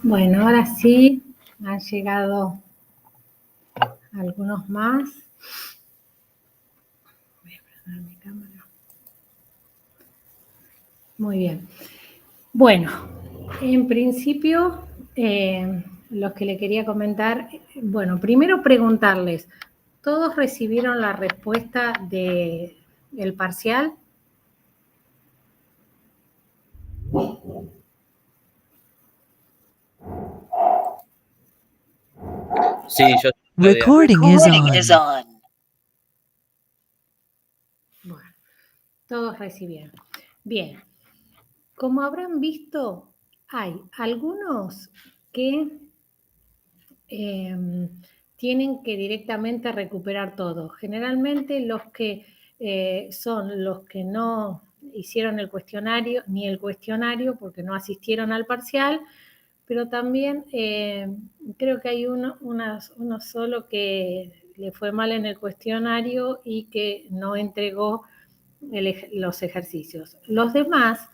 Bueno, ahora sí han llegado algunos más. Voy a prender mi cámara. Muy bien. Bueno, en principio, los que le quería comentar, bueno, primero preguntarles, ¿todos recibieron la respuesta del parcial? Sí, yo Recording is on. Bueno, todos recibieron. Bien, como habrán visto, hay algunos que tienen que directamente recuperar todo. Generalmente los que son los que no hicieron el cuestionario, ni el cuestionario porque no asistieron al parcial, pero también creo que hay uno solo que le fue mal en el cuestionario y que no entregó los ejercicios. Los demás,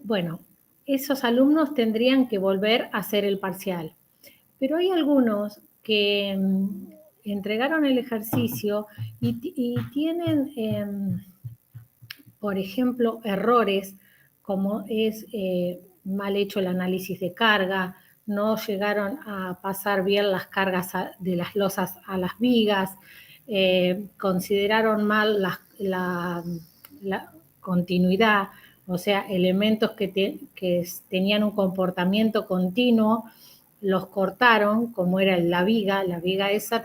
bueno, esos alumnos tendrían que volver a hacer el parcial. Pero hay algunos que entregaron el ejercicio y tienen, por ejemplo, errores como es mal hecho el análisis de carga, no llegaron a pasar bien las cargas de las losas a las vigas, consideraron mal la continuidad, o sea, elementos que tenían un comportamiento continuo, los cortaron, como era la viga esa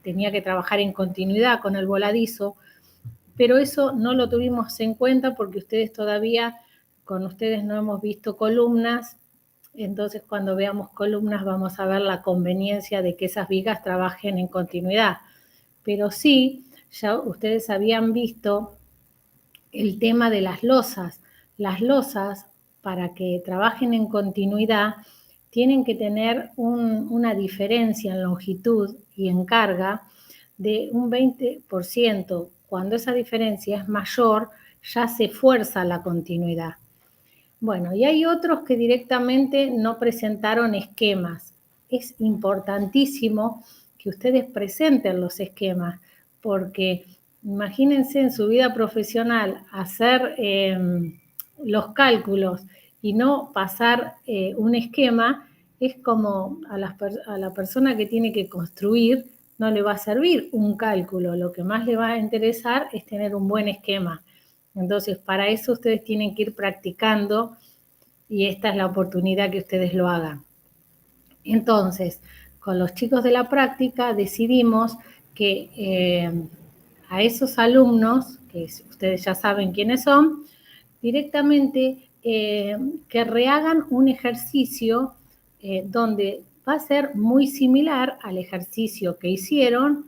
tenía que trabajar en continuidad con el voladizo, pero eso no lo tuvimos en cuenta porque con ustedes no hemos visto columnas, entonces cuando veamos columnas vamos a ver la conveniencia de que esas vigas trabajen en continuidad. Pero sí, ya ustedes habían visto el tema de las losas. Las losas, para que trabajen en continuidad, tienen que tener una diferencia en longitud y en carga de un 20%. Cuando esa diferencia es mayor, ya se fuerza la continuidad. Bueno, y hay otros que directamente no presentaron esquemas. Es importantísimo que ustedes presenten los esquemas, porque imagínense en su vida profesional hacer los cálculos y no pasar un esquema, es como a la persona que tiene que construir, no le va a servir un cálculo, lo que más le va a interesar es tener un buen esquema. Entonces, para eso ustedes tienen que ir practicando y esta es la oportunidad que ustedes lo hagan. Entonces, con los chicos de la práctica decidimos que a esos alumnos, que ustedes ya saben quiénes son, directamente que rehagan un ejercicio donde va a ser muy similar al ejercicio que hicieron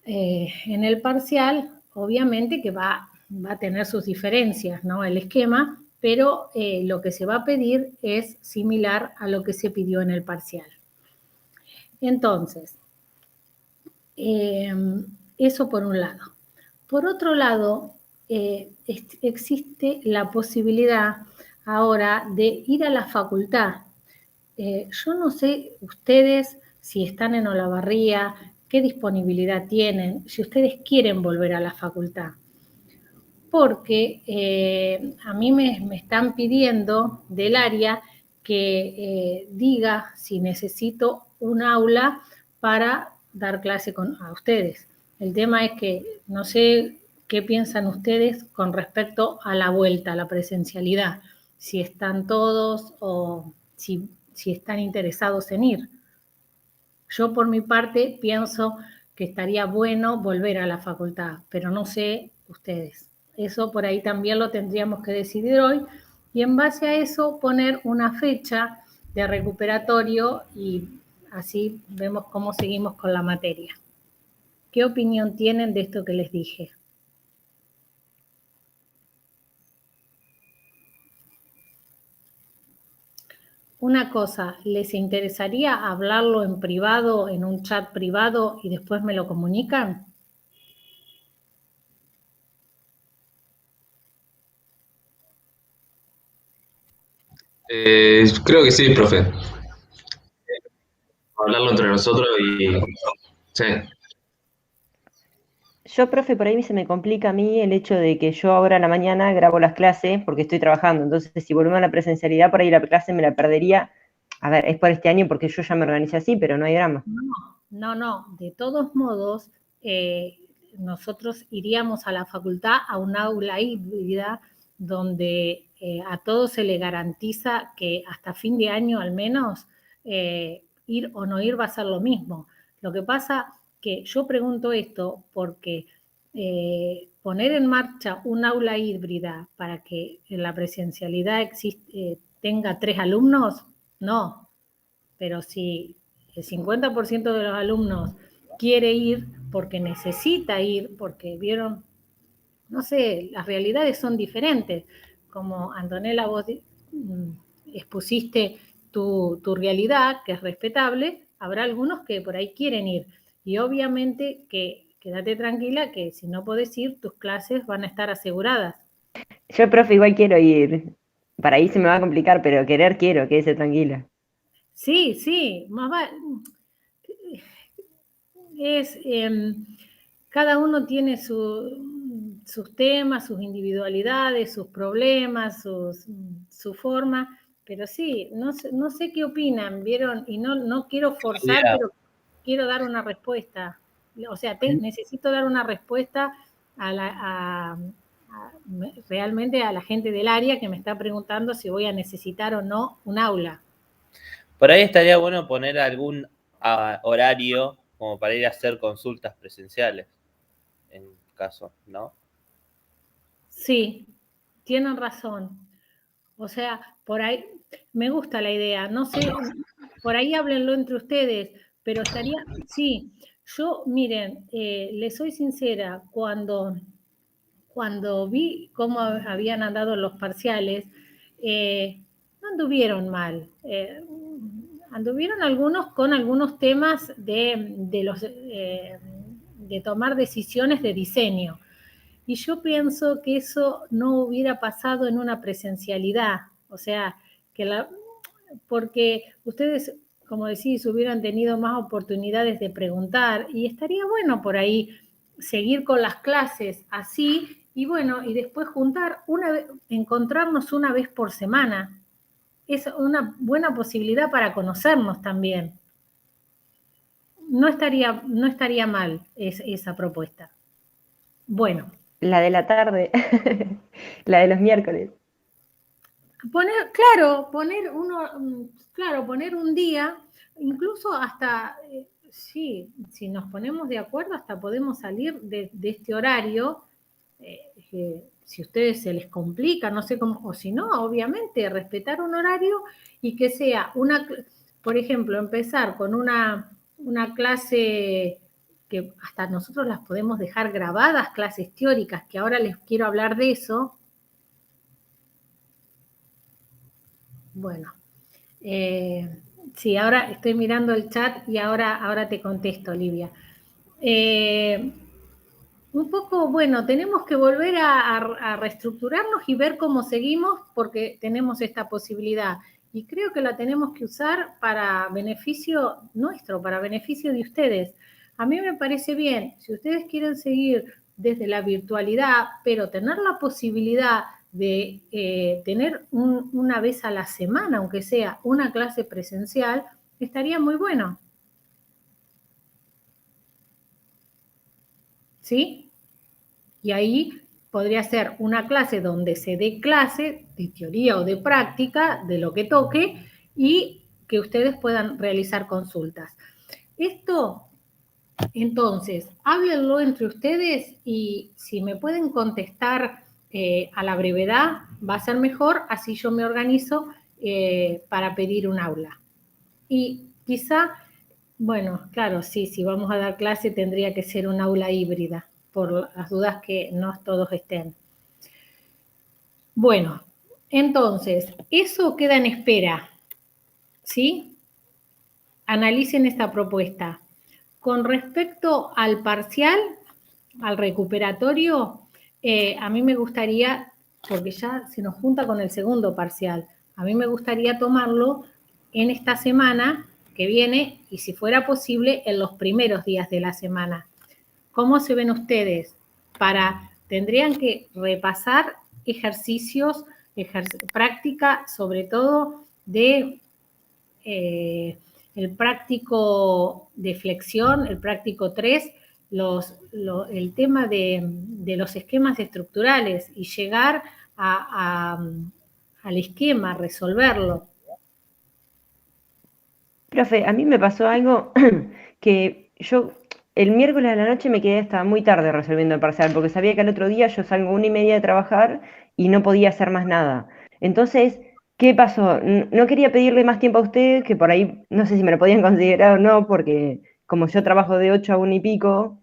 en el parcial, obviamente que va a tener sus diferencias, ¿no? El esquema, pero lo que se va a pedir es similar a lo que se pidió en el parcial. Entonces, eso por un lado. Por otro lado, existe la posibilidad ahora de ir a la facultad. Yo no sé ustedes si están en Olavarría, qué disponibilidad tienen, si ustedes quieren volver a la facultad. Porque a mí me están pidiendo del área que diga si necesito un aula para dar clase a ustedes. El tema es que no sé qué piensan ustedes con respecto a la vuelta, a la presencialidad, si están todos o si están interesados en ir. Yo por mi parte pienso que estaría bueno volver a la facultad, pero no sé ustedes. Eso por ahí también lo tendríamos que decidir hoy y en base a eso poner una fecha de recuperatorio y así vemos cómo seguimos con la materia. ¿Qué opinión tienen de esto que les dije? Una cosa, ¿les interesaría hablarlo en privado, en un chat privado y después me lo comunican? Creo que sí, profe. Hablarlo entre nosotros y... Sí. Yo, profe, por ahí se me complica a mí el hecho de que yo ahora a la mañana grabo las clases porque estoy trabajando. Entonces, si volvemos a la presencialidad, por ahí la clase me la perdería. A ver, es por este año porque yo ya me organicé así, pero no hay drama. No. De todos modos, nosotros iríamos a la facultad a un aula híbrida donde a todos se le garantiza que hasta fin de año al menos ir o no ir va a ser lo mismo. Lo que pasa que yo pregunto esto porque poner en marcha un aula híbrida para que en la presencialidad tenga 3 alumnos, no, pero si el 50% de los alumnos quiere ir porque necesita ir, porque vieron, no sé, las realidades son diferentes. Como Antonella, vos expusiste tu realidad, que es respetable, habrá algunos que por ahí quieren ir. Y obviamente que quédate tranquila que si no podés ir, tus clases van a estar aseguradas. Yo, profe, igual quiero ir. Para ahí se me va a complicar, pero querer quiero, quédese tranquila. Sí, más vale. Es, cada uno tiene sus temas, sus individualidades, sus problemas, su forma, pero sí, no sé qué opinan, ¿vieron? Y no quiero forzar, pero quiero dar una respuesta. O sea, necesito dar una respuesta realmente a la gente del área que me está preguntando si voy a necesitar o no un aula. Por ahí estaría bueno poner algún horario como para ir a hacer consultas presenciales, en caso, ¿no? Sí, tienen razón. O sea, por ahí me gusta la idea, no sé, por ahí háblenlo entre ustedes, pero estaría, sí, yo, miren, les soy sincera, cuando vi cómo habían andado los parciales, no anduvieron mal. Anduvieron algunos con algunos temas de tomar decisiones de diseño. Y yo pienso que eso no hubiera pasado en una presencialidad. O sea, porque ustedes, como decís, hubieran tenido más oportunidades de preguntar y estaría bueno por ahí seguir con las clases así y bueno, y después encontrarnos una vez por semana. Es una buena posibilidad para conocernos también. No estaría mal esa propuesta. Bueno. La de la tarde, la de los miércoles. Poner un día, incluso hasta, sí, si nos ponemos de acuerdo, hasta podemos salir de este horario, si a ustedes se les complica, no sé cómo, o si no, obviamente, respetar un horario y que sea por ejemplo, empezar con una clase que hasta nosotros las podemos dejar grabadas, clases teóricas, que ahora les quiero hablar de eso. Bueno, sí, ahora estoy mirando el chat y ahora te contesto, Olivia. Un poco, bueno, tenemos que volver a reestructurarnos y ver cómo seguimos porque tenemos esta posibilidad. Y creo que la tenemos que usar para beneficio nuestro, para beneficio de ustedes. A mí me parece bien, si ustedes quieren seguir desde la virtualidad, pero tener la posibilidad de tener una vez a la semana, aunque sea una clase presencial, estaría muy bueno. ¿Sí? Y ahí podría ser una clase donde se dé clase de teoría o de práctica, de lo que toque, y que ustedes puedan realizar consultas. Esto, entonces, háblenlo entre ustedes y si me pueden contestar a la brevedad, va a ser mejor, así yo me organizo para pedir un aula. Y quizá, bueno, claro, sí, si vamos a dar clase tendría que ser un aula híbrida, por las dudas que no todos estén. Bueno, entonces, eso queda en espera, ¿sí? Analicen esta propuesta. Con respecto al parcial, al recuperatorio, a mí me gustaría, porque ya se nos junta con el segundo parcial, A mí me gustaría tomarlo en esta semana que viene y si fuera posible en los primeros días de la semana. ¿Cómo se ven ustedes? Tendrían que repasar ejercicios, práctica sobre todo de el práctico de flexión, el práctico 3, el tema de los esquemas estructurales y llegar al esquema, resolverlo. Profe, a mí me pasó algo que yo el miércoles a la noche me quedé hasta muy tarde resolviendo el parcial, porque sabía que al otro día yo salgo 1:30 de trabajar y no podía hacer más nada. Entonces, ¿qué pasó? No quería pedirle más tiempo a usted, que por ahí no sé si me lo podían considerar o no, porque como yo trabajo de 8 a 1 y pico,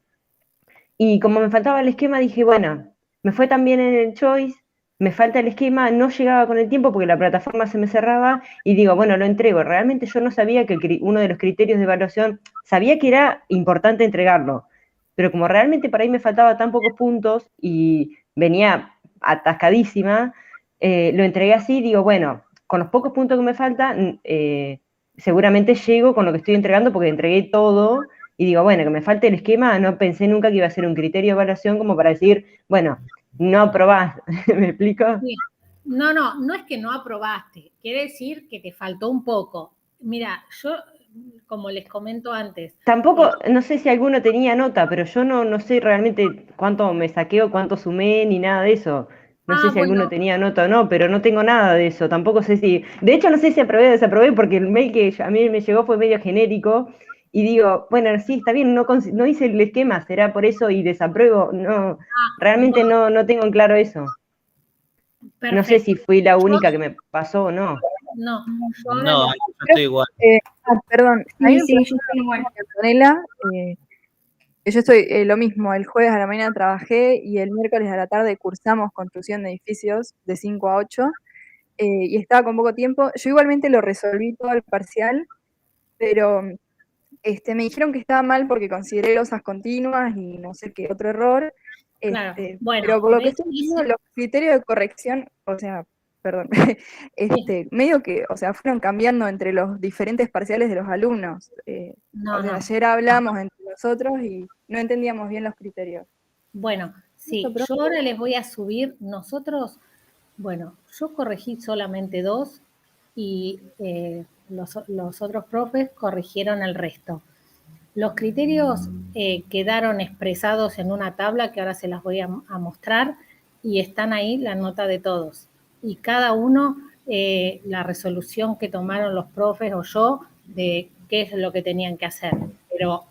y como me faltaba el esquema, dije, bueno, me fue tan bien en el Choice, me falta el esquema, no llegaba con el tiempo porque la plataforma se me cerraba y digo, bueno, lo entrego. Realmente yo no sabía que uno de los criterios de evaluación, sabía que era importante entregarlo, pero como realmente para ahí me faltaba tan pocos puntos y venía atascadísima, lo entregué así, digo, bueno, con los pocos puntos que me faltan, seguramente llego con lo que estoy entregando porque entregué todo. Y digo, bueno, que me falte el esquema, no pensé nunca que iba a ser un criterio de evaluación como para decir, bueno, no aprobás. ¿Me explico? Sí. No es que no aprobaste, quiere decir que te faltó un poco. Mira, yo, como les comento antes. Tampoco, no sé si alguno tenía nota, pero yo no sé realmente cuánto me saqué o cuánto sumé ni nada de eso. No sé si alguno tenía nota o no, pero no tengo nada de eso. Tampoco sé si. De hecho, no sé si aprobé o desaprobé porque el mail que a mí me llegó fue medio genérico. Y digo, bueno, sí, está bien, no hice el esquema, será por eso y desapruebo. No, realmente no tengo en claro eso. Perfecto. No sé si fui la única que me pasó o no. No, yo ahora No, yo estoy igual. Perdón, Sí, hay un sí, yo estoy igual. Antonella, yo estoy lo mismo, el jueves a la mañana trabajé y el miércoles a la tarde cursamos construcción de edificios de 5 a 8 y estaba con poco tiempo. Yo igualmente lo resolví todo el parcial, pero me dijeron que estaba mal porque consideré losas continuas y no sé qué otro error. Claro, bueno, pero por lo que estoy viendo, los criterios de corrección, o sea, perdón, medio que, o sea, fueron cambiando entre los diferentes parciales de los alumnos. Ayer hablamos entre nosotros y no entendíamos bien los criterios. Bueno, sí, yo ahora les voy a subir, bueno, yo corregí solamente 2 y los otros profes corrigieron el resto. Los criterios quedaron expresados en una tabla que ahora se las voy a mostrar y están ahí la nota de todos. Y cada uno, la resolución que tomaron los profes o yo de qué es lo que tenían que hacer. Pero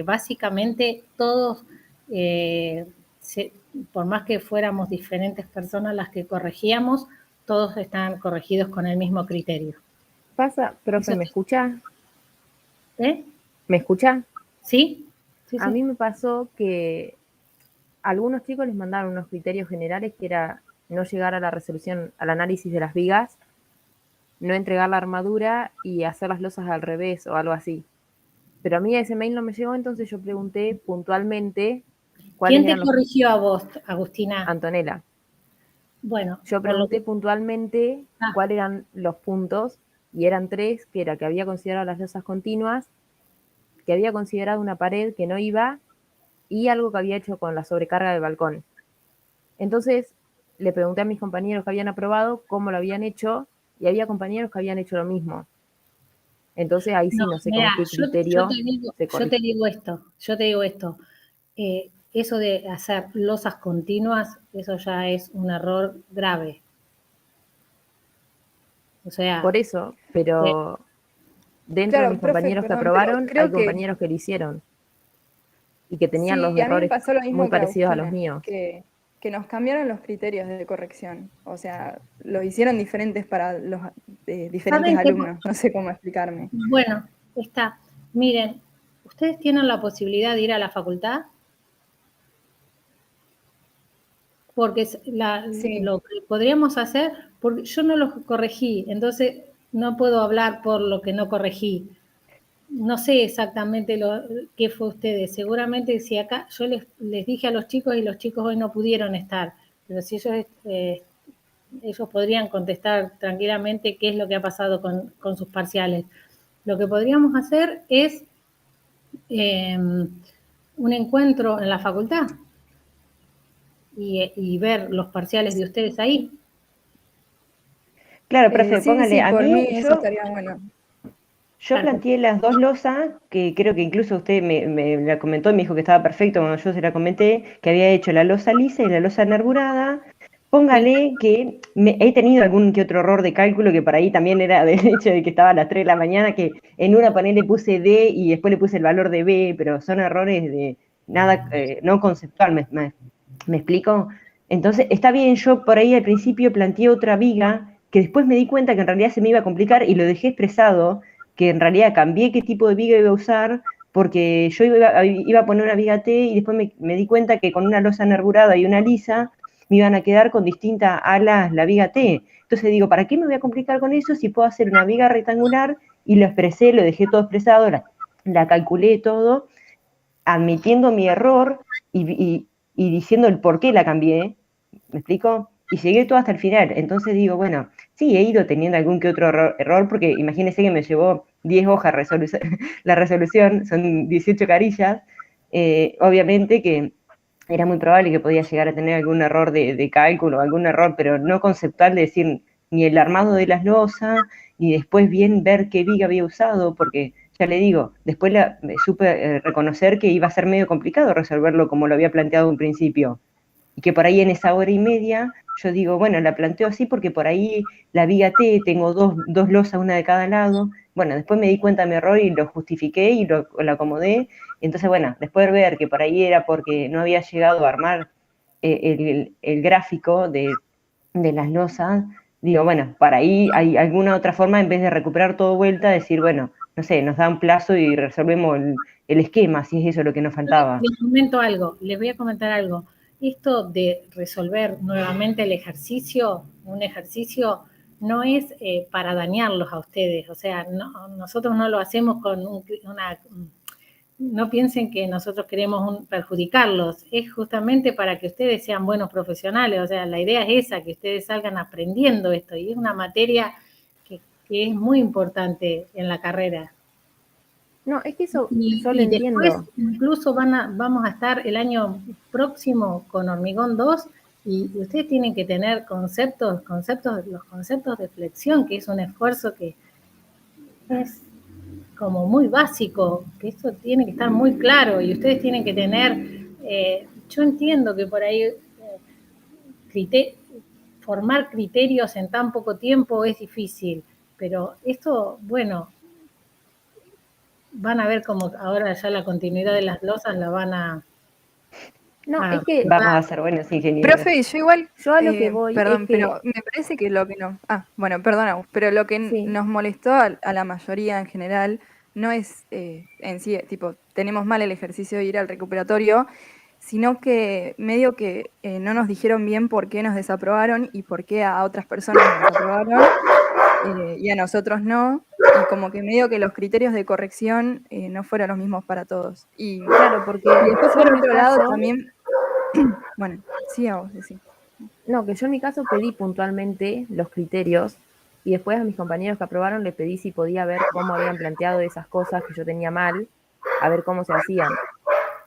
básicamente todos, por más que fuéramos diferentes personas las que corregíamos, todos estaban corregidos con el mismo criterio. Pasa, profe, ¿me escucha? ¿Eh? ¿Me escucha? ¿Sí? Sí, A mí me pasó que a algunos chicos les mandaron unos criterios generales que era no llegar a la resolución, al análisis de las vigas, no entregar la armadura y hacer las losas al revés o algo así. Pero a mí ese mail no me llegó, entonces yo pregunté puntualmente cuáles ¿Quién eran te corrigió a vos, Agustina? Antonella. Bueno, yo pregunté puntualmente cuáles eran los puntos y eran 3, que era que había considerado las losas continuas, que había considerado una pared que no iba y algo que había hecho con la sobrecarga del balcón. Entonces le pregunté a mis compañeros que habían aprobado cómo lo habían hecho y había compañeros que habían hecho lo mismo. Entonces ahí sí no sé con qué criterio se corrige. Yo te digo esto. Eso de hacer losas continuas, eso ya es un error grave. O sea... Por eso, pero dentro de mis compañeros que aprobaron, hay compañeros que lo hicieron y que tenían los errores muy parecidos a los míos. Que nos cambiaron los criterios de corrección, o sea, los hicieron diferentes para los diferentes alumnos, no sé cómo explicarme. Bueno, está. Miren, ¿ustedes tienen la posibilidad de ir a la facultad? Porque lo que podríamos hacer, porque yo no los corregí, entonces no puedo hablar por lo que no corregí. No sé exactamente qué fue ustedes. Seguramente si acá yo les dije a los chicos y los chicos hoy no pudieron estar, pero si ellos ellos podrían contestar tranquilamente qué es lo que ha pasado con sus parciales. Lo que podríamos hacer es un encuentro en la facultad y ver los parciales de ustedes ahí. Claro, profe, Sí, póngale, sí, a por mí mí eso estaría bueno. yo Claro. planteé las 2 losas, que creo que incluso usted me la comentó y me dijo que estaba perfecto cuando yo se la comenté, que había hecho la losa lisa y la losa enarburada. Póngale que he tenido algún que otro error de cálculo, que por ahí también era del hecho de que estaba a las 3 de la mañana, que en una panel le puse D y después le puse el valor de B, pero son errores de nada, no conceptual, ¿me explico? Entonces, está bien, yo por ahí al principio planteé otra viga, que después me di cuenta que en realidad se me iba a complicar y lo dejé expresado, que en realidad cambié qué tipo de viga iba a usar, porque yo iba a poner una viga T y después me di cuenta que con una losa nervurada y una lisa me iban a quedar con distintas alas la viga T. Entonces digo, ¿para qué me voy a complicar con eso si puedo hacer una viga rectangular? Y lo expresé, lo dejé todo expresado, la calculé todo, admitiendo mi error y diciendo el por qué la cambié, ¿me explico? Y llegué todo hasta el final. Entonces digo, bueno, sí, he ido teniendo algún que otro error porque imagínense que me llevó 10 hojas la resolución, son 18 carillas. Obviamente que era muy probable que podía llegar a tener algún error de cálculo, algún error, pero no conceptual de decir ni el armado de las losas, ni después bien ver qué viga había usado, porque ya le digo, después supe reconocer que iba a ser medio complicado resolverlo como lo había planteado en principio. Y que por ahí en esa hora y media yo digo, bueno, la planteo así porque por ahí la viga T, tengo dos losas, una de cada lado. Bueno, después me di cuenta de mi error y lo justifiqué y lo acomodé. Entonces, bueno, después de ver que por ahí era porque no había llegado a armar el gráfico de las losas, digo, bueno, para ahí hay alguna otra forma, en vez de recuperar todo vuelta, decir, bueno, no sé, nos da un plazo y resolvemos el esquema, si es eso lo que nos faltaba. Les comento algo, les voy a comentar algo. Esto de resolver nuevamente el ejercicio, un ejercicio, no es para dañarlos a ustedes. O sea, nosotros no lo hacemos con una... No piensen que nosotros queremos perjudicarlos, es justamente para que ustedes sean buenos profesionales. O sea, la idea es esa, que ustedes salgan aprendiendo esto. Y es una materia que es muy importante en la carrera. No, es que eso Y yo lo entiendo. después incluso vamos a estar el año próximo con Hormigón 2 y ustedes tienen que tener los conceptos de flexión, que es un esfuerzo que es como muy básico, que esto tiene que estar muy claro y ustedes tienen que tener, yo entiendo que por ahí formar criterios en tan poco tiempo es difícil, pero esto, bueno, van a ver como ahora ya la continuidad de las losas la van a... No, es que Vamos a ser buenos ingenieros. Profe, yo igual, yo a lo que voy perdón, es que... pero me parece que lo que no... bueno, perdona, pero lo que Sí. nos molestó a la mayoría en general no es en sí, tipo, tenemos mal el ejercicio de ir al recuperatorio, sino que medio que no nos dijeron bien por qué nos desaprobaron y por qué a otras personas nos aprobaron y a nosotros no, y como que medio que los criterios de corrección no fueron los mismos para todos. Y Claro, porque después yo por en mi otro lado caso- también, bueno, sí, a vos, sí. No, que yo en mi caso pedí puntualmente los criterios y después a mis compañeros que aprobaron les pedí si podía ver cómo habían planteado esas cosas que yo tenía mal, a ver cómo se hacían.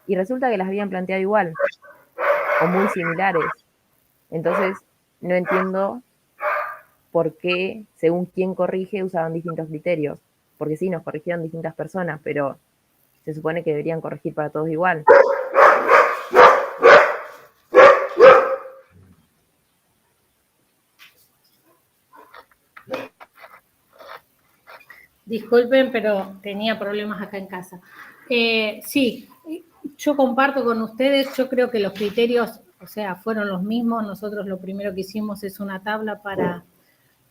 Y resulta que las habían planteado igual o muy similares. Entonces, no entiendo por qué, según quién corrige, usaban distintos criterios. Porque sí, nos corrigieron distintas personas, pero se supone que deberían corregir para todos igual. Disculpen, pero tenía problemas acá en casa. Sí, yo comparto con ustedes, yo creo que los criterios, o sea, fueron los mismos. Nosotros lo primero que hicimos es una tabla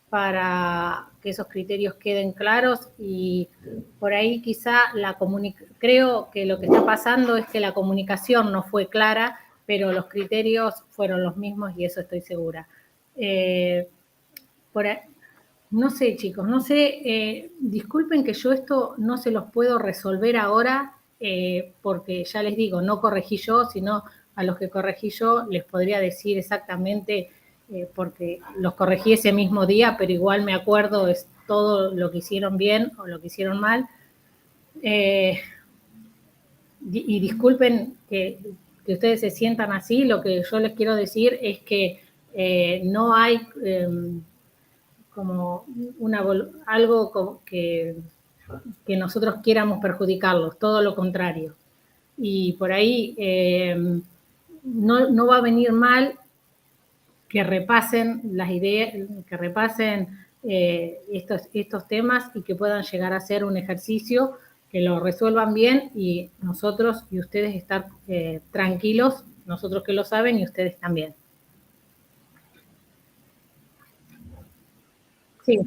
para que esos criterios queden claros y por ahí quizá creo que lo que está pasando es que la comunicación no fue clara, pero los criterios fueron los mismos y eso estoy segura. No sé, chicos, no sé, disculpen que yo esto no se los puedo resolver ahora, porque ya les digo, no corregí yo, sino a los que corregí yo les podría decir exactamente porque los corregí ese mismo día, pero igual me acuerdo es todo lo que hicieron bien o lo que hicieron mal. Y disculpen que ustedes se sientan así, lo que yo les quiero decir es que no hay como algo como que nosotros quieramos perjudicarlos, todo lo contrario. Y por ahí no va a venir mal que repasen las ideas, que repasen estos temas y que puedan llegar a ser un ejercicio, que lo resuelvan bien y nosotros y ustedes estar tranquilos, nosotros que lo saben y ustedes también. Sí.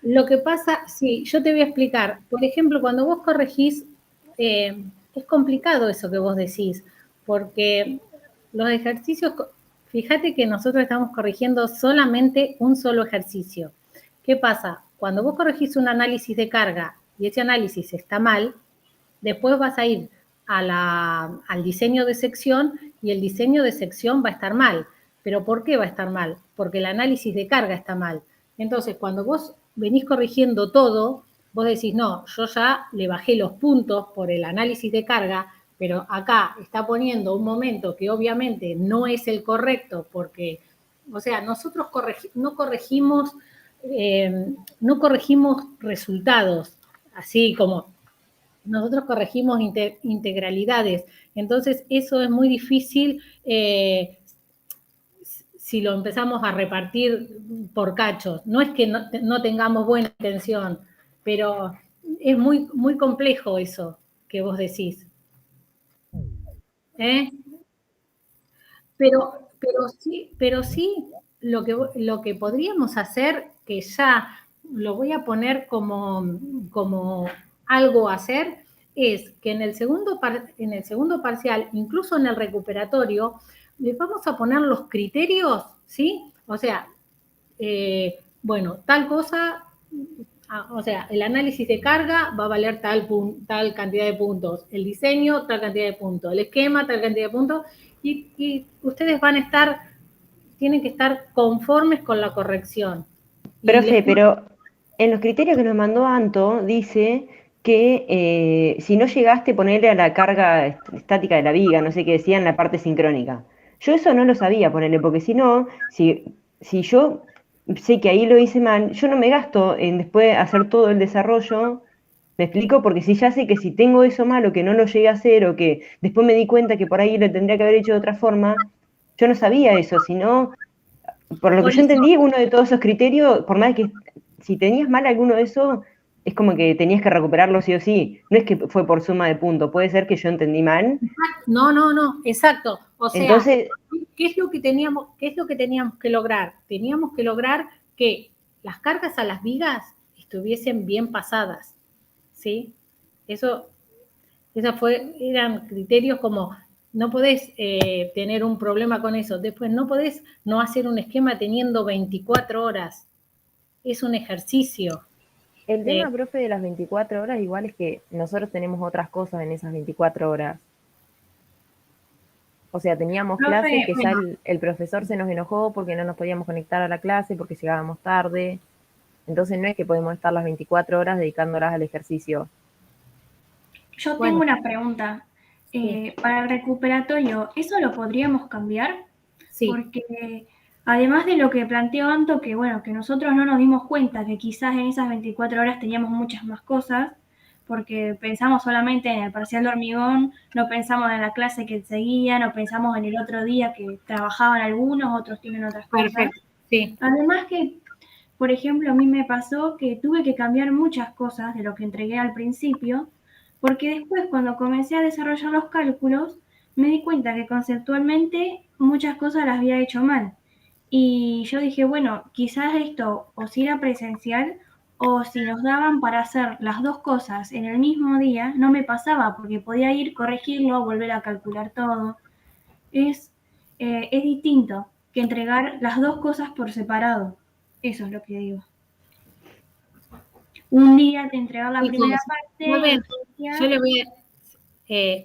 Lo que pasa, sí, yo te voy a explicar. Por ejemplo, cuando vos corregís, es complicado eso que vos decís, porque los ejercicios, fíjate que nosotros estamos corrigiendo solamente un solo ejercicio. ¿Qué pasa? Cuando vos corregís un análisis de carga y ese análisis está mal, después vas a ir al diseño de sección y el diseño de sección va a estar mal. ¿Pero por qué va a estar mal? Porque el análisis de carga está mal. Entonces, cuando vos venís corrigiendo todo, vos decís, no, yo ya le bajé los puntos por el análisis de carga, pero acá está poniendo un momento que obviamente no es el correcto, porque, o sea, nosotros no corregimos resultados, así como nosotros corregimos integralidades. Entonces, eso es muy difícil si lo empezamos a repartir por cachos. No es que no tengamos buena intención, pero es muy, muy complejo eso que vos decís. ¿Eh? Pero sí lo que podríamos hacer, que ya lo voy a poner como algo a hacer, es que en el segundo parcial, incluso en el recuperatorio, les vamos a poner los criterios, ¿sí? O sea, bueno, tal cosa, o sea, el análisis de carga va a valer tal cantidad de puntos, el diseño tal cantidad de puntos, el esquema tal cantidad de puntos, y ustedes tienen que estar conformes con la corrección. Profe, pero en los criterios que nos mandó Anto dice que si no llegaste a ponerle a la carga estática de la viga, no sé qué decía en la parte sincrónica. Yo eso no lo sabía ponerle, porque si no, si yo sé que ahí lo hice mal, yo no me gasto en después hacer todo el desarrollo. ¿Me explico? Porque si ya sé que si tengo eso malo, que no lo llegué a hacer o que después me di cuenta que por ahí lo tendría que haber hecho de otra forma, yo no sabía eso, sino, por lo que yo entendí, uno de todos esos criterios, por más que si tenías mal alguno de esos, es como que tenías que recuperarlo sí o sí. No es que fue por suma de puntos, puede ser que yo entendí mal. No, exacto. O sea, entonces, ¿qué es lo que teníamos que lograr? Teníamos que lograr que las cargas a las vigas estuviesen bien pasadas, ¿sí? Eran criterios como, no podés tener un problema con eso. Después, no podés no hacer un esquema teniendo 24 horas. Es un ejercicio. El tema, profe, de las 24 horas igual es que nosotros tenemos otras cosas en esas 24 horas. O sea, teníamos clases que ya el profesor se nos enojó porque no nos podíamos conectar a la clase, porque llegábamos tarde. Entonces no es que podemos estar las 24 horas dedicándolas al ejercicio. Yo tengo una pregunta. Para el recuperatorio, ¿eso lo podríamos cambiar? Sí. Porque además de lo que planteó Anto, que bueno, que nosotros no nos dimos cuenta que quizás en esas 24 horas teníamos muchas más cosas, porque pensamos solamente en el parcial de hormigón, no pensamos en la clase que seguía, no pensamos en el otro día que trabajaban algunos, otros tienen otras cosas. Perfecto, sí. Además que, por ejemplo, a mí me pasó que tuve que cambiar muchas cosas de lo que entregué al principio, porque después cuando comencé a desarrollar los cálculos, me di cuenta que conceptualmente muchas cosas las había hecho mal. Y yo dije, bueno, quizás esto o si era presencial o si nos daban para hacer las dos cosas en el mismo día, no me pasaba porque podía ir, corregirlo, volver a calcular todo. Es distinto que entregar las dos cosas por separado. Eso es lo que digo. Un día te entregar la primera parte.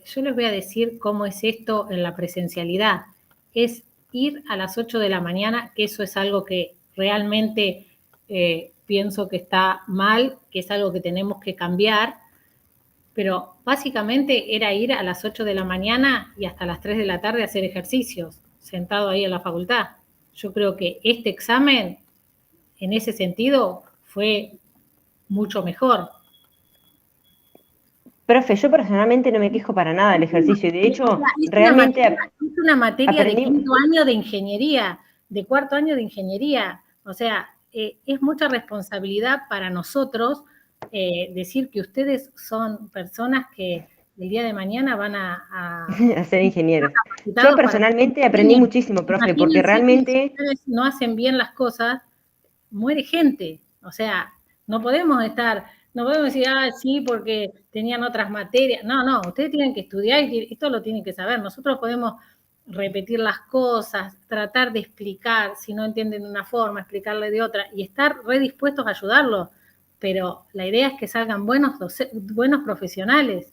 Yo les voy a decir cómo es esto en la presencialidad. Es ir a las 8 de la mañana, que eso es algo que realmente pienso que está mal, que es algo que tenemos que cambiar, pero básicamente era ir a las 8 de la mañana y hasta las 3 de la tarde a hacer ejercicios, sentado ahí en la facultad. Yo creo que este examen, en ese sentido, fue mucho mejor. Profe, yo personalmente no me quejo para nada del ejercicio. De hecho, Es realmente una materia aprendí... de quinto año de ingeniería, de cuarto año de ingeniería. O sea, es mucha responsabilidad para nosotros decir que ustedes son personas que el día de mañana van a a ser ingenieros. Yo personalmente aprendí muchísimo, profe, porque realmente... Si ustedes no hacen bien las cosas, muere gente. O sea, no podemos decir, sí, porque tenían otras materias. No, ustedes tienen que estudiar y esto lo tienen que saber. Nosotros podemos repetir las cosas, tratar de explicar, si no entienden de una forma, explicarle de otra, y estar redispuestos a ayudarlos. Pero la idea es que salgan buenos profesionales.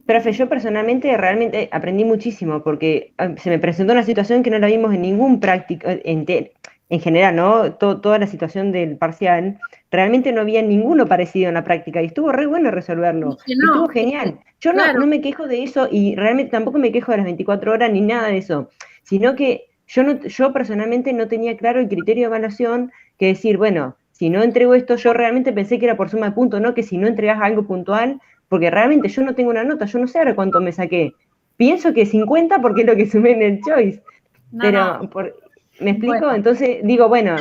Profe, yo personalmente realmente aprendí muchísimo, porque se me presentó una situación que no la vimos en ningún práctico, en general, ¿no? Toda la situación del parcial, realmente no había ninguno parecido en la práctica, y estuvo re bueno resolverlo, estuvo genial. Yo no me quejo de eso, y realmente tampoco me quejo de las 24 horas ni nada de eso, sino que yo personalmente no tenía claro el criterio de evaluación, que decir, bueno, si no entrego esto, yo realmente pensé que era por suma de puntos, ¿no? Que si no entregas algo puntual, porque realmente yo no tengo una nota, yo no sé ahora cuánto me saqué. Pienso que 50 porque es lo que sumé en el choice. ¿Me explico? Bueno. Entonces digo, bueno,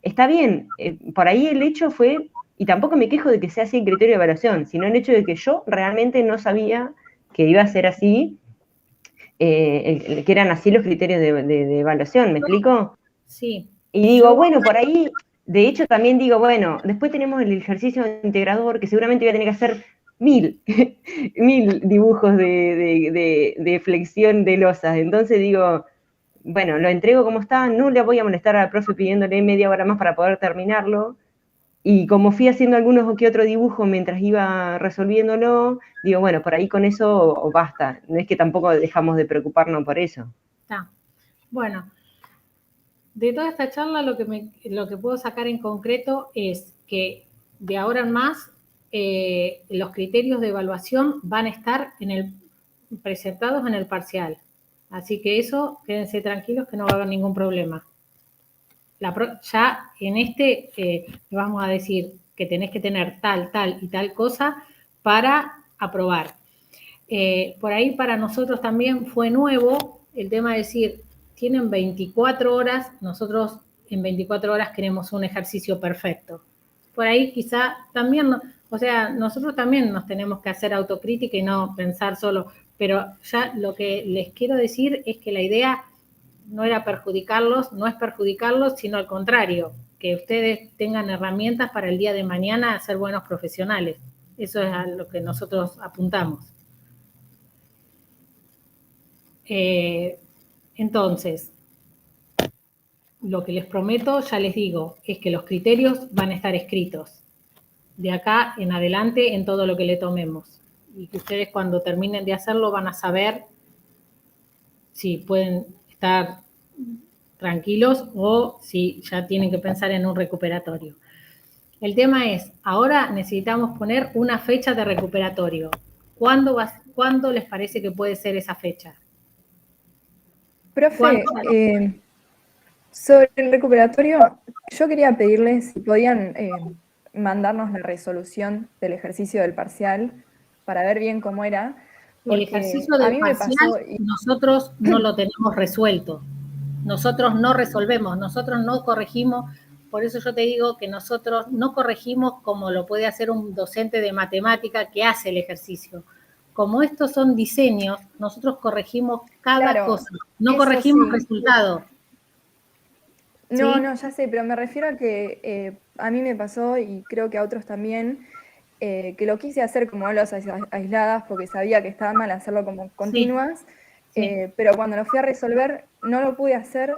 está bien, por ahí el hecho fue, y tampoco me quejo de que sea así el criterio de evaluación, sino el hecho de que yo realmente no sabía que iba a ser así, que eran así los criterios de evaluación, ¿me explico? Sí. Y digo, bueno, por ahí, de hecho también digo, bueno, después tenemos el ejercicio integrador, que seguramente voy a tener que hacer 1000 dibujos de flexión de losas. Entonces digo, bueno, lo entrego como está, no le voy a molestar al profe pidiéndole media hora más para poder terminarlo. Y como fui haciendo algunos o que otro dibujo mientras iba resolviéndolo, digo, bueno, por ahí con eso basta. No es que tampoco dejamos de preocuparnos por eso. Está. Bueno, de toda esta charla lo que puedo sacar en concreto es que de ahora en más los criterios de evaluación van a estar presentados en el parcial. Así que eso, quédense tranquilos que no va a haber ningún problema. Ya en le vamos a decir que tenés que tener tal y tal cosa para aprobar. Por ahí para nosotros también fue nuevo el tema de decir, tienen 24 horas, nosotros en 24 horas queremos un ejercicio perfecto. Por ahí quizá también, nosotros también nos tenemos que hacer autocrítica y no pensar solo, pero ya lo que les quiero decir es que la idea no era perjudicarlos, no es perjudicarlos, sino al contrario, que ustedes tengan herramientas para el día de mañana a ser buenos profesionales. Eso es a lo que nosotros apuntamos. Entonces, lo que les prometo, ya les digo, es que los criterios van a estar escritos de acá en adelante en todo lo que le tomemos. Y que ustedes cuando terminen de hacerlo van a saber si pueden estar tranquilos o si ya tienen que pensar en un recuperatorio. El tema es, ahora necesitamos poner una fecha de recuperatorio. ¿Cuándo les parece que puede ser esa fecha? Profe, sobre el recuperatorio, yo quería pedirles si podían mandarnos la resolución del ejercicio del parcial para ver bien cómo era. El ejercicio del parcial nosotros no lo tenemos resuelto. Nosotros no resolvemos, nosotros no corregimos. Por eso yo te digo que nosotros no corregimos como lo puede hacer un docente de matemática que hace el ejercicio. Como estos son diseños, nosotros corregimos cada cosa, no corregimos resultados. No, ¿sí? no, ya sé, pero me refiero a que a mí me pasó y creo que a otros también, que lo quise hacer como aulas aisladas porque sabía que estaba mal hacerlo como Sí, continuas, sí. pero cuando lo fui a resolver no lo pude hacer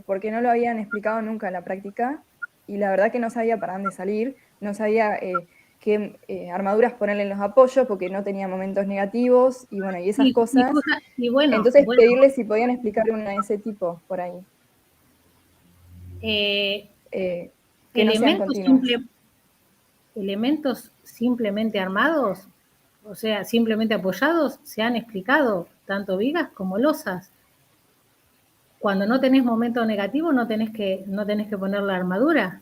porque no lo habían explicado nunca en la práctica y la verdad que no sabía para dónde salir, no sabía qué armaduras ponerle en los apoyos porque no tenía momentos negativos y bueno, y esas cosas. Y bueno, Entonces pedirles si podían explicarle una de ese tipo por ahí, eh, que no sean elementos, continuas. elementos simplemente armados, o sea, simplemente apoyados, se han explicado, tanto vigas como losas. Cuando no tenés momento negativo, no tenés que poner la armadura.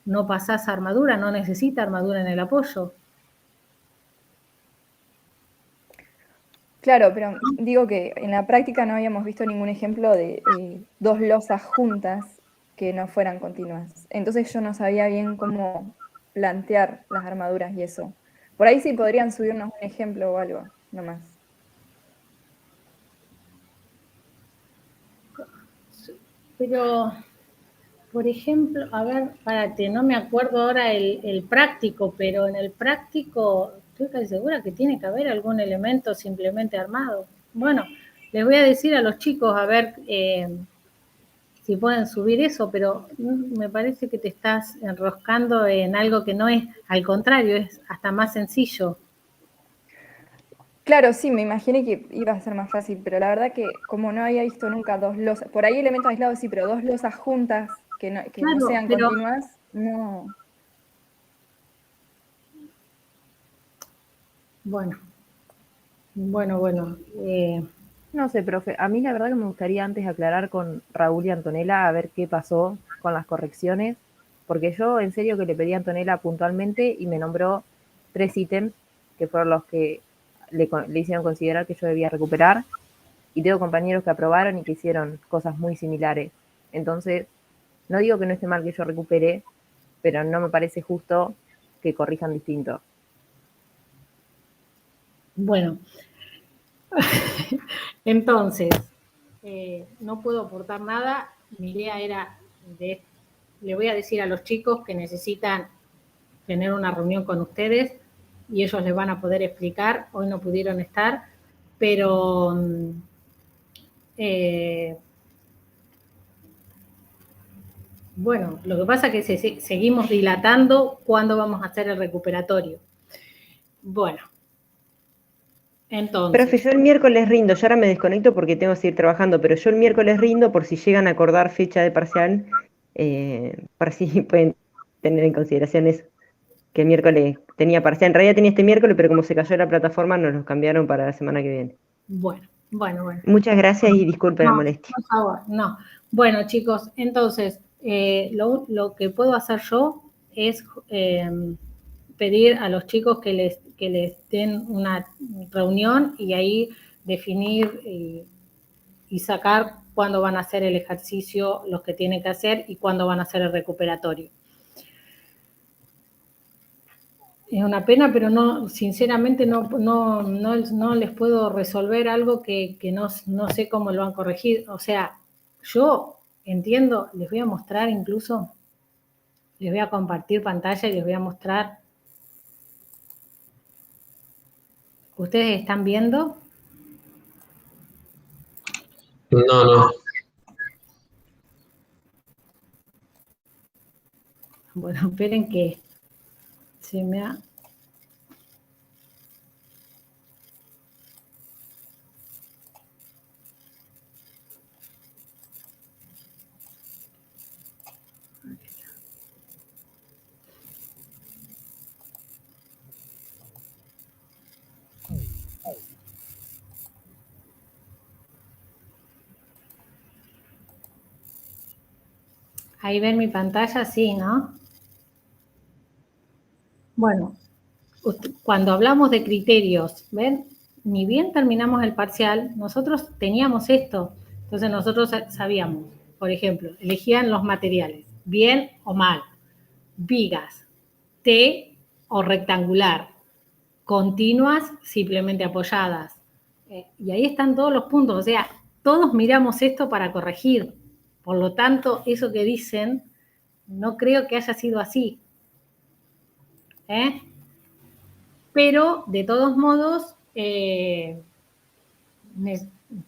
No pasás armadura, no necesita armadura en el apoyo. Claro, pero digo que en la práctica no habíamos visto ningún ejemplo de dos losas juntas que no fueran continuas. Entonces yo no sabía bien cómo plantear las armaduras y eso. Por ahí sí podrían subirnos un ejemplo o algo, nomás. Pero, por ejemplo, a ver, párate, no me acuerdo ahora el práctico, pero en el práctico estoy casi segura que tiene que haber algún elemento simplemente armado. Bueno, les voy a decir a los chicos a ver si pueden subir eso, pero me parece que te estás enroscando en algo que no es, al contrario, es hasta más sencillo. Claro, sí, me imaginé que iba a ser más fácil, pero la verdad que como no había visto nunca dos losas, por ahí elementos aislados sí, pero dos losas juntas que no Claro, sean pero continuas, no. bueno, bueno. No sé, profe, a mí la verdad que me gustaría antes aclarar con Raúl y Antonella a ver qué pasó con las correcciones, porque yo en serio que le pedí a Antonella puntualmente y me nombró 3 ítems que fueron los que le hicieron considerar que yo debía recuperar, y tengo compañeros que aprobaron y que hicieron cosas muy similares. Entonces, no digo que no esté mal que yo recupere, pero no me parece justo que corrijan distinto. Bueno, entonces, no puedo aportar nada. Mi idea era, le voy a decir a los chicos que necesitan tener una reunión con ustedes y ellos les van a poder explicar. Hoy no pudieron estar, pero bueno, lo que pasa es que seguimos dilatando cuándo vamos a hacer el recuperatorio. Bueno, entonces. Profe, yo el miércoles rindo, yo ahora me desconecto porque tengo que seguir trabajando, pero yo el miércoles rindo por si llegan a acordar fecha de parcial, para si pueden tener en consideración eso, que el miércoles tenía parcial. En realidad tenía este miércoles, pero como se cayó la plataforma, nos los cambiaron para la semana que viene. Bueno. Muchas gracias y disculpen la molestia. Por favor, no. Bueno, chicos, entonces, lo que puedo hacer yo es pedir a los chicos que les den una reunión y ahí definir y sacar cuándo van a hacer el ejercicio, los que tienen que hacer y cuándo van a hacer el recuperatorio. Es una pena, pero no, sinceramente no les puedo resolver algo que no sé cómo lo han corregido. O sea, yo entiendo, les voy a mostrar incluso, les voy a compartir pantalla y les voy a mostrar. ¿Ustedes están viendo? No. Bueno, esperen que se me ha... Ahí ven mi pantalla, sí, ¿no? Bueno, cuando hablamos de criterios, ¿ven? Ni bien terminamos el parcial, nosotros teníamos esto. Entonces nosotros sabíamos, por ejemplo, elegían los materiales, bien o mal, vigas, T o rectangular, continuas, simplemente apoyadas. Y ahí están todos los puntos, o sea, todos miramos esto para corregir, Por lo tanto, eso que dicen, no creo que haya sido así. Pero, de todos modos,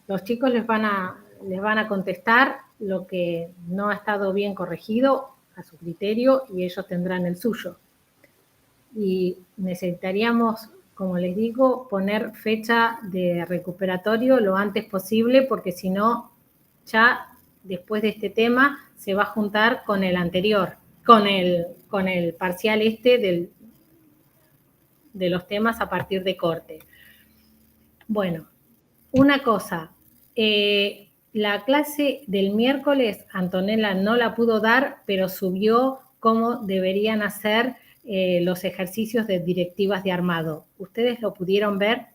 los chicos les van a contestar lo que no ha estado bien corregido a su criterio y ellos tendrán el suyo. Y necesitaríamos, como les digo, poner fecha de recuperatorio lo antes posible, porque si no, ya después de este tema se va a juntar con el anterior, con el parcial de los temas a partir de corte. Bueno, una cosa, la clase del miércoles Antonella no la pudo dar, pero subió cómo deberían hacer los ejercicios de directivas de armado. ¿Ustedes lo pudieron ver?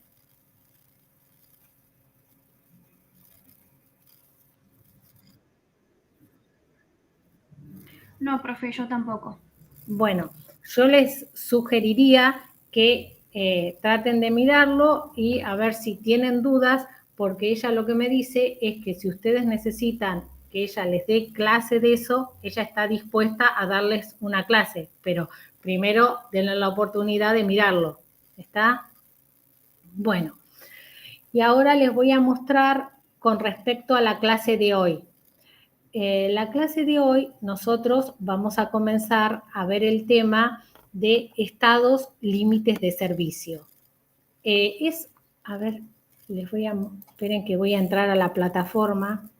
No, profe, yo tampoco. Bueno, yo les sugeriría que traten de mirarlo y a ver si tienen dudas, porque ella lo que me dice es que si ustedes necesitan que ella les dé clase de eso, ella está dispuesta a darles una clase, pero primero denle la oportunidad de mirarlo. ¿Está? Bueno, y ahora les voy a mostrar con respecto a la clase de hoy. La clase de hoy nosotros vamos a comenzar a ver el tema de estados límites de servicio. A ver, esperen que voy a entrar a la plataforma.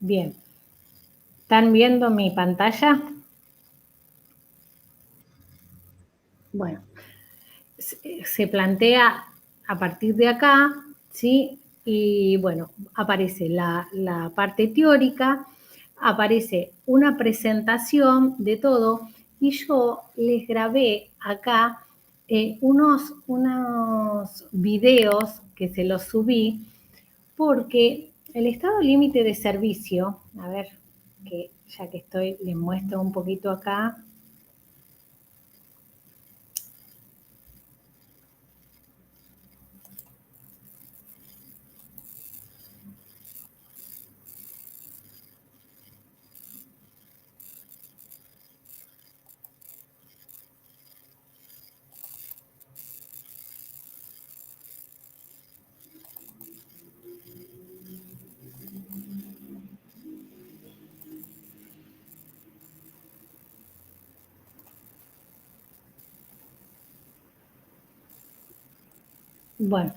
Bien, ¿están viendo mi pantalla? Bueno, se plantea a partir de acá, ¿sí? Y bueno, aparece la parte teórica, aparece una presentación de todo y yo les grabé acá unos videos que se los subí porque el estado límite de servicio, a ver, que ya que estoy, les muestro un poquito acá. Bueno,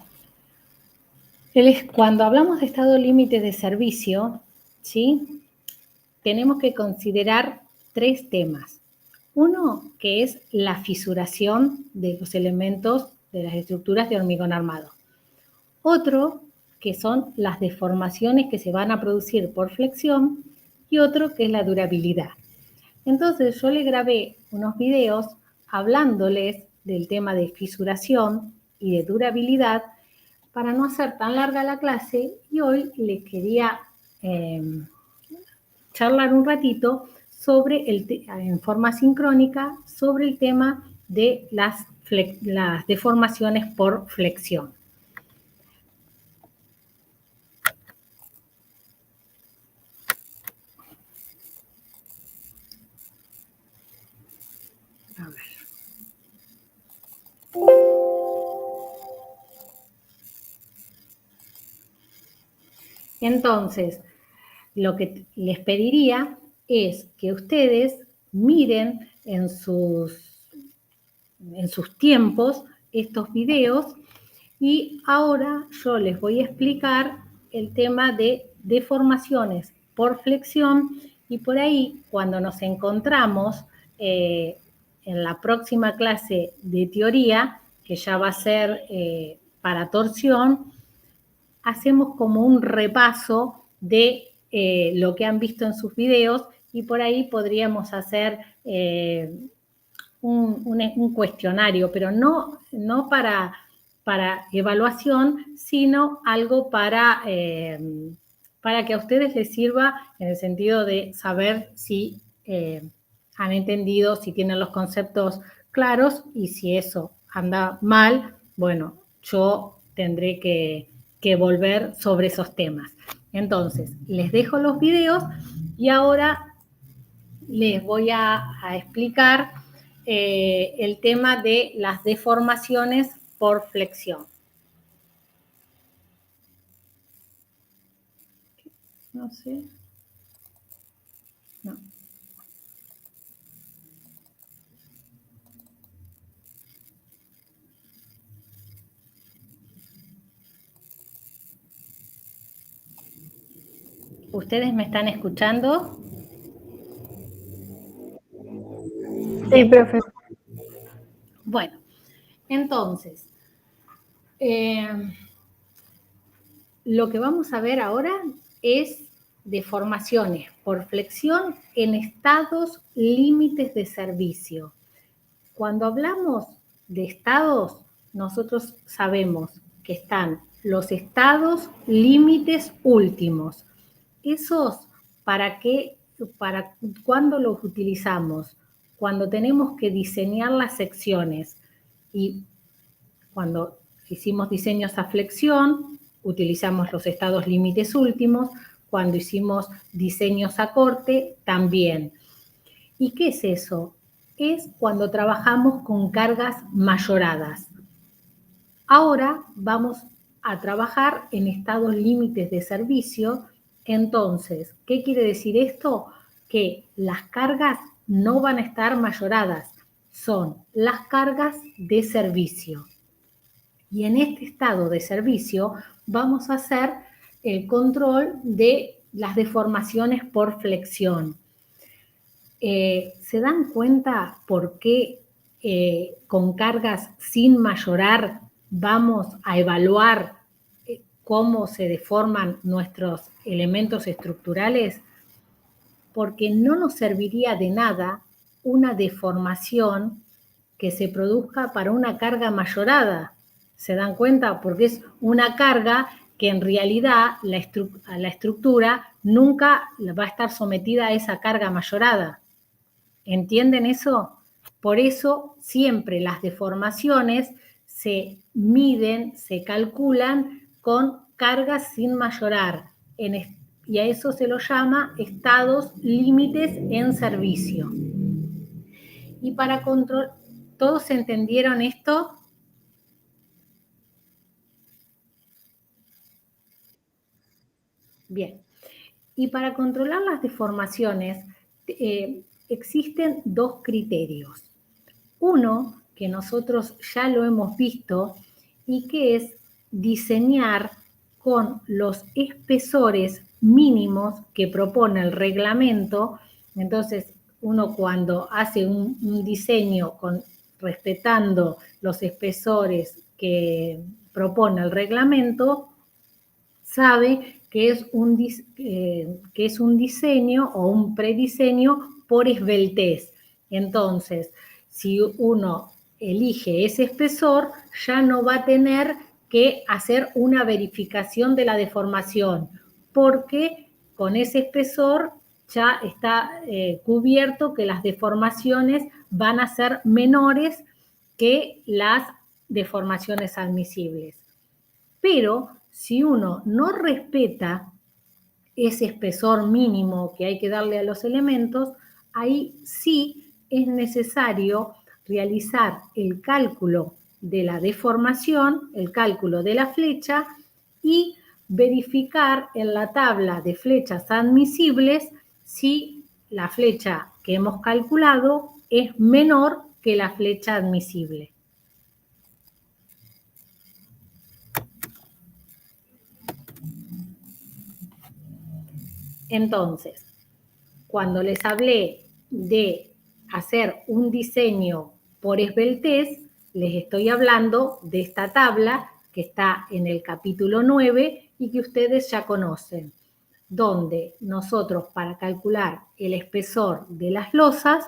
cuando hablamos de estado límite de servicio, ¿sí? Tenemos que considerar 3 temas. Uno, que es la fisuración de los elementos de las estructuras de hormigón armado. Otro, que son las deformaciones que se van a producir por flexión. Y otro, que es la durabilidad. Entonces, yo le grabé unos videos hablándoles del tema de fisuración y de durabilidad para no hacer tan larga la clase, y hoy les quería charlar un ratito sobre en forma sincrónica sobre el tema de las deformaciones por flexión. A ver. Entonces, lo que les pediría es que ustedes miren en sus tiempos estos videos, y ahora yo les voy a explicar el tema de deformaciones por flexión, y por ahí cuando nos encontramos en la próxima clase de teoría, que ya va a ser para torsión, hacemos como un repaso de lo que han visto en sus videos, y por ahí podríamos hacer un cuestionario, pero no para para evaluación, sino algo para que a ustedes les sirva en el sentido de saber si han entendido, si tienen los conceptos claros, y si eso anda mal, bueno, yo tendré que volver sobre esos temas. Entonces, les dejo los videos y ahora les voy a explicar el tema de las deformaciones por flexión. No sé. No. ¿Ustedes me están escuchando? Sí, profe. Bueno, entonces, lo que vamos a ver ahora es deformaciones por flexión en estados límites de servicio. Cuando hablamos de estados, nosotros sabemos que están los estados límites últimos. Esos, ¿para cuándo los utilizamos? Cuando tenemos que diseñar las secciones, y cuando hicimos diseños a flexión, utilizamos los estados límites últimos. Cuando hicimos diseños a corte, también. ¿Y qué es eso? Es cuando trabajamos con cargas mayoradas. Ahora vamos a trabajar en estados límites de servicio. Entonces, ¿qué quiere decir esto? Que las cargas no van a estar mayoradas, son las cargas de servicio. Y en este estado de servicio vamos a hacer el control de las deformaciones por flexión. ¿Se dan cuenta por qué con cargas sin mayorar vamos a evaluar cómo se deforman nuestros elementos estructurales? Porque no nos serviría de nada una deformación que se produzca para una carga mayorada. ¿Se dan cuenta? Porque es una carga que en realidad la estructura nunca va a estar sometida a esa carga mayorada. ¿Entienden eso? Por eso siempre las deformaciones se miden, se calculan con cargas sin mayorar. Y a eso se lo llama estados límites en servicio. Y para control, ¿todos entendieron esto? Bien. Y para controlar las deformaciones existen dos criterios. Uno, que nosotros ya lo hemos visto, y que es diseñar con los espesores mínimos que propone el reglamento. Entonces, uno cuando hace un diseño respetando los espesores que propone el reglamento, sabe que es un diseño o un prediseño por esbeltez. Entonces, si uno elige ese espesor, ya no va a tener que hacer una verificación de la deformación, porque con ese espesor ya está cubierto que las deformaciones van a ser menores que las deformaciones admisibles. Pero si uno no respeta ese espesor mínimo que hay que darle a los elementos, ahí sí es necesario realizar el cálculo de la deformación, el cálculo de la flecha, y verificar en la tabla de flechas admisibles si la flecha que hemos calculado es menor que la flecha admisible. Entonces, cuando les hablé de hacer un diseño por esbeltez, les estoy hablando de esta tabla que está en el capítulo 9 y que ustedes ya conocen, donde nosotros para calcular el espesor de las losas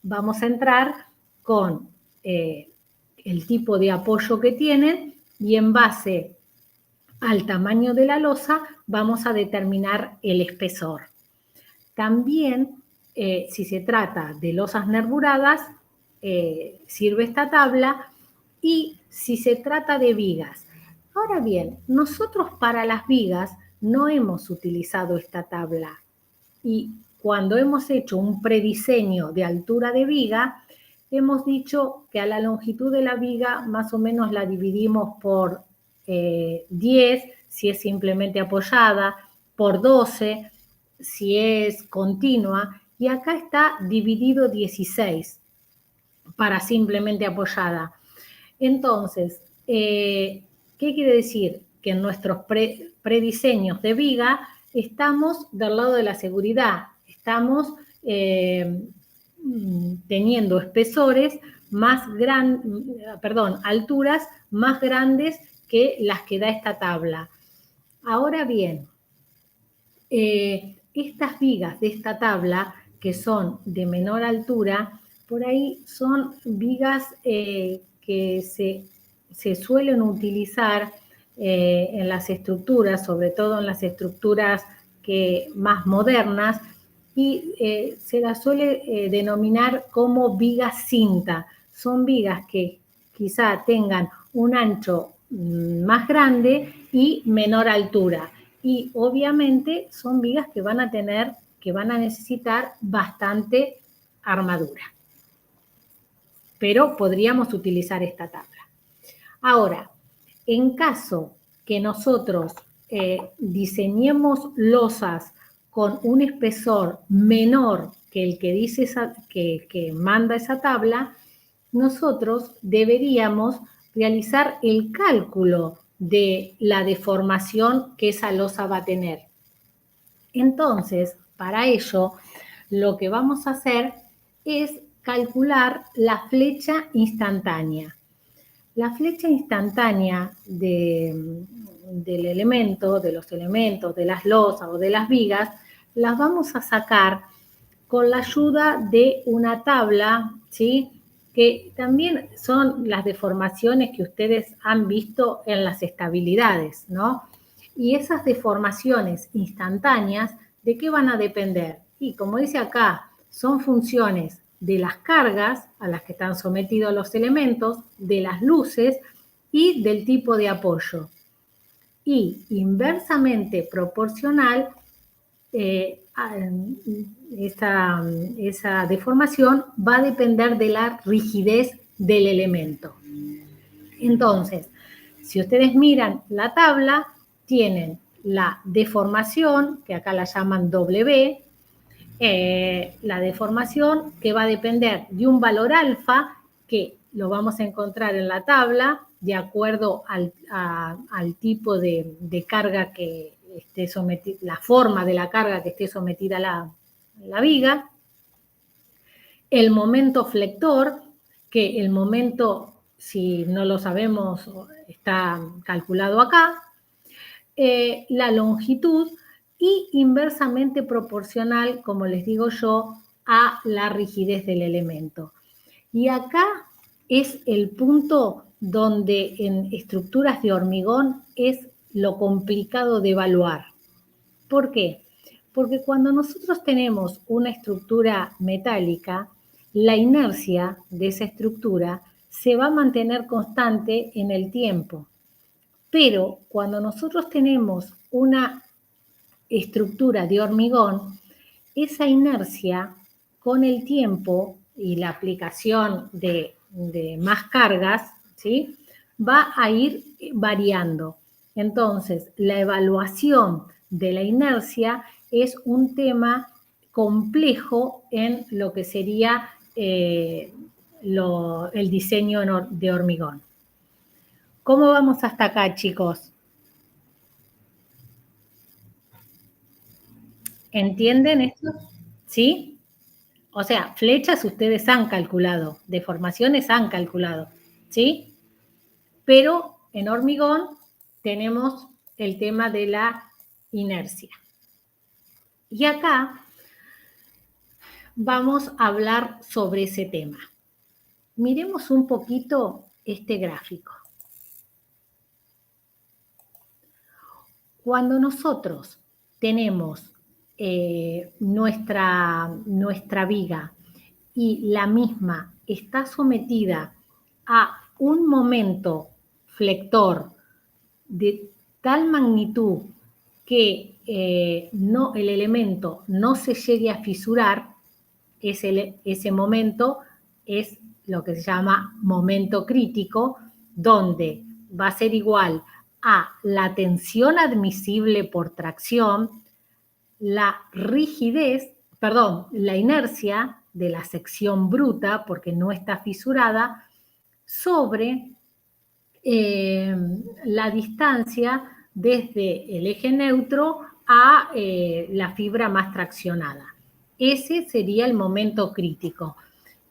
vamos a entrar con el tipo de apoyo que tienen y en base al tamaño de la losa vamos a determinar el espesor. También, si se trata de losas nervuradas, sirve esta tabla, y si se trata de vigas. Ahora bien, nosotros para las vigas no hemos utilizado esta tabla, y cuando hemos hecho un prediseño de altura de viga, hemos dicho que a la longitud de la viga más o menos la dividimos por 10, si es simplemente apoyada, por 12, si es continua, y acá está dividido 16 para simplemente apoyada. Entonces, ¿qué quiere decir? Que en nuestros prediseños de viga estamos del lado de la seguridad, estamos teniendo espesores más grandes, alturas más grandes que las que da esta tabla. Ahora bien, estas vigas de esta tabla, que son de menor altura, por ahí son vigas que se suelen utilizar en las estructuras, sobre todo en las estructuras más modernas, y se las suele denominar como vigas cinta. Son vigas que quizá tengan un ancho más grande y menor altura. Y obviamente son vigas que van a necesitar bastante armadura. Pero podríamos utilizar esta tabla. Ahora, en caso que nosotros diseñemos losas con un espesor menor que el que dice que manda esa tabla, nosotros deberíamos realizar el cálculo de la deformación que esa losa va a tener. Entonces, para ello, lo que vamos a hacer es calcular la flecha instantánea. La flecha instantánea del elemento, de los elementos, de las losas o de las vigas, las vamos a sacar con la ayuda de una tabla, ¿sí?, que también son las deformaciones que ustedes han visto en las estabilidades, ¿no? Y esas deformaciones instantáneas, ¿de qué van a depender? Y como dice acá, son funciones de las cargas a las que están sometidos los elementos, de las luces y del tipo de apoyo. Y inversamente proporcional, esa deformación va a depender de la rigidez del elemento. Entonces, si ustedes miran la tabla, tienen la deformación, que acá la llaman W, la deformación que va a depender de un valor alfa, que lo vamos a encontrar en la tabla, de acuerdo al tipo de carga que esté sometida, la forma de la carga que esté sometida la viga. El momento flector, que el momento, si no lo sabemos, está calculado acá. La longitud, y inversamente proporcional, como les digo yo, a la rigidez del elemento. Y acá es el punto donde en estructuras de hormigón es lo complicado de evaluar. ¿Por qué? Porque cuando nosotros tenemos una estructura metálica, la inercia de esa estructura se va a mantener constante en el tiempo. Pero cuando nosotros tenemos una estructura de hormigón, esa inercia con el tiempo y la aplicación de más cargas, ¿sí?, va a ir variando. Entonces, la evaluación de la inercia es un tema complejo en lo que sería el diseño de hormigón. ¿Cómo vamos hasta acá, chicos? ¿Entienden esto? ¿Sí? O sea, flechas ustedes han calculado, deformaciones han calculado, ¿sí? Pero en hormigón tenemos el tema de la inercia. Y acá vamos a hablar sobre ese tema. Miremos un poquito este gráfico. Cuando nosotros tenemos nuestra viga y la misma está sometida a un momento flector de tal magnitud que el elemento no se llegue a fisurar, ese momento es lo que se llama momento crítico, donde va a ser igual a la tensión admisible por tracción, la inercia de la sección bruta, porque no está fisurada, sobre la distancia desde el eje neutro a la fibra más traccionada. Ese sería el momento crítico.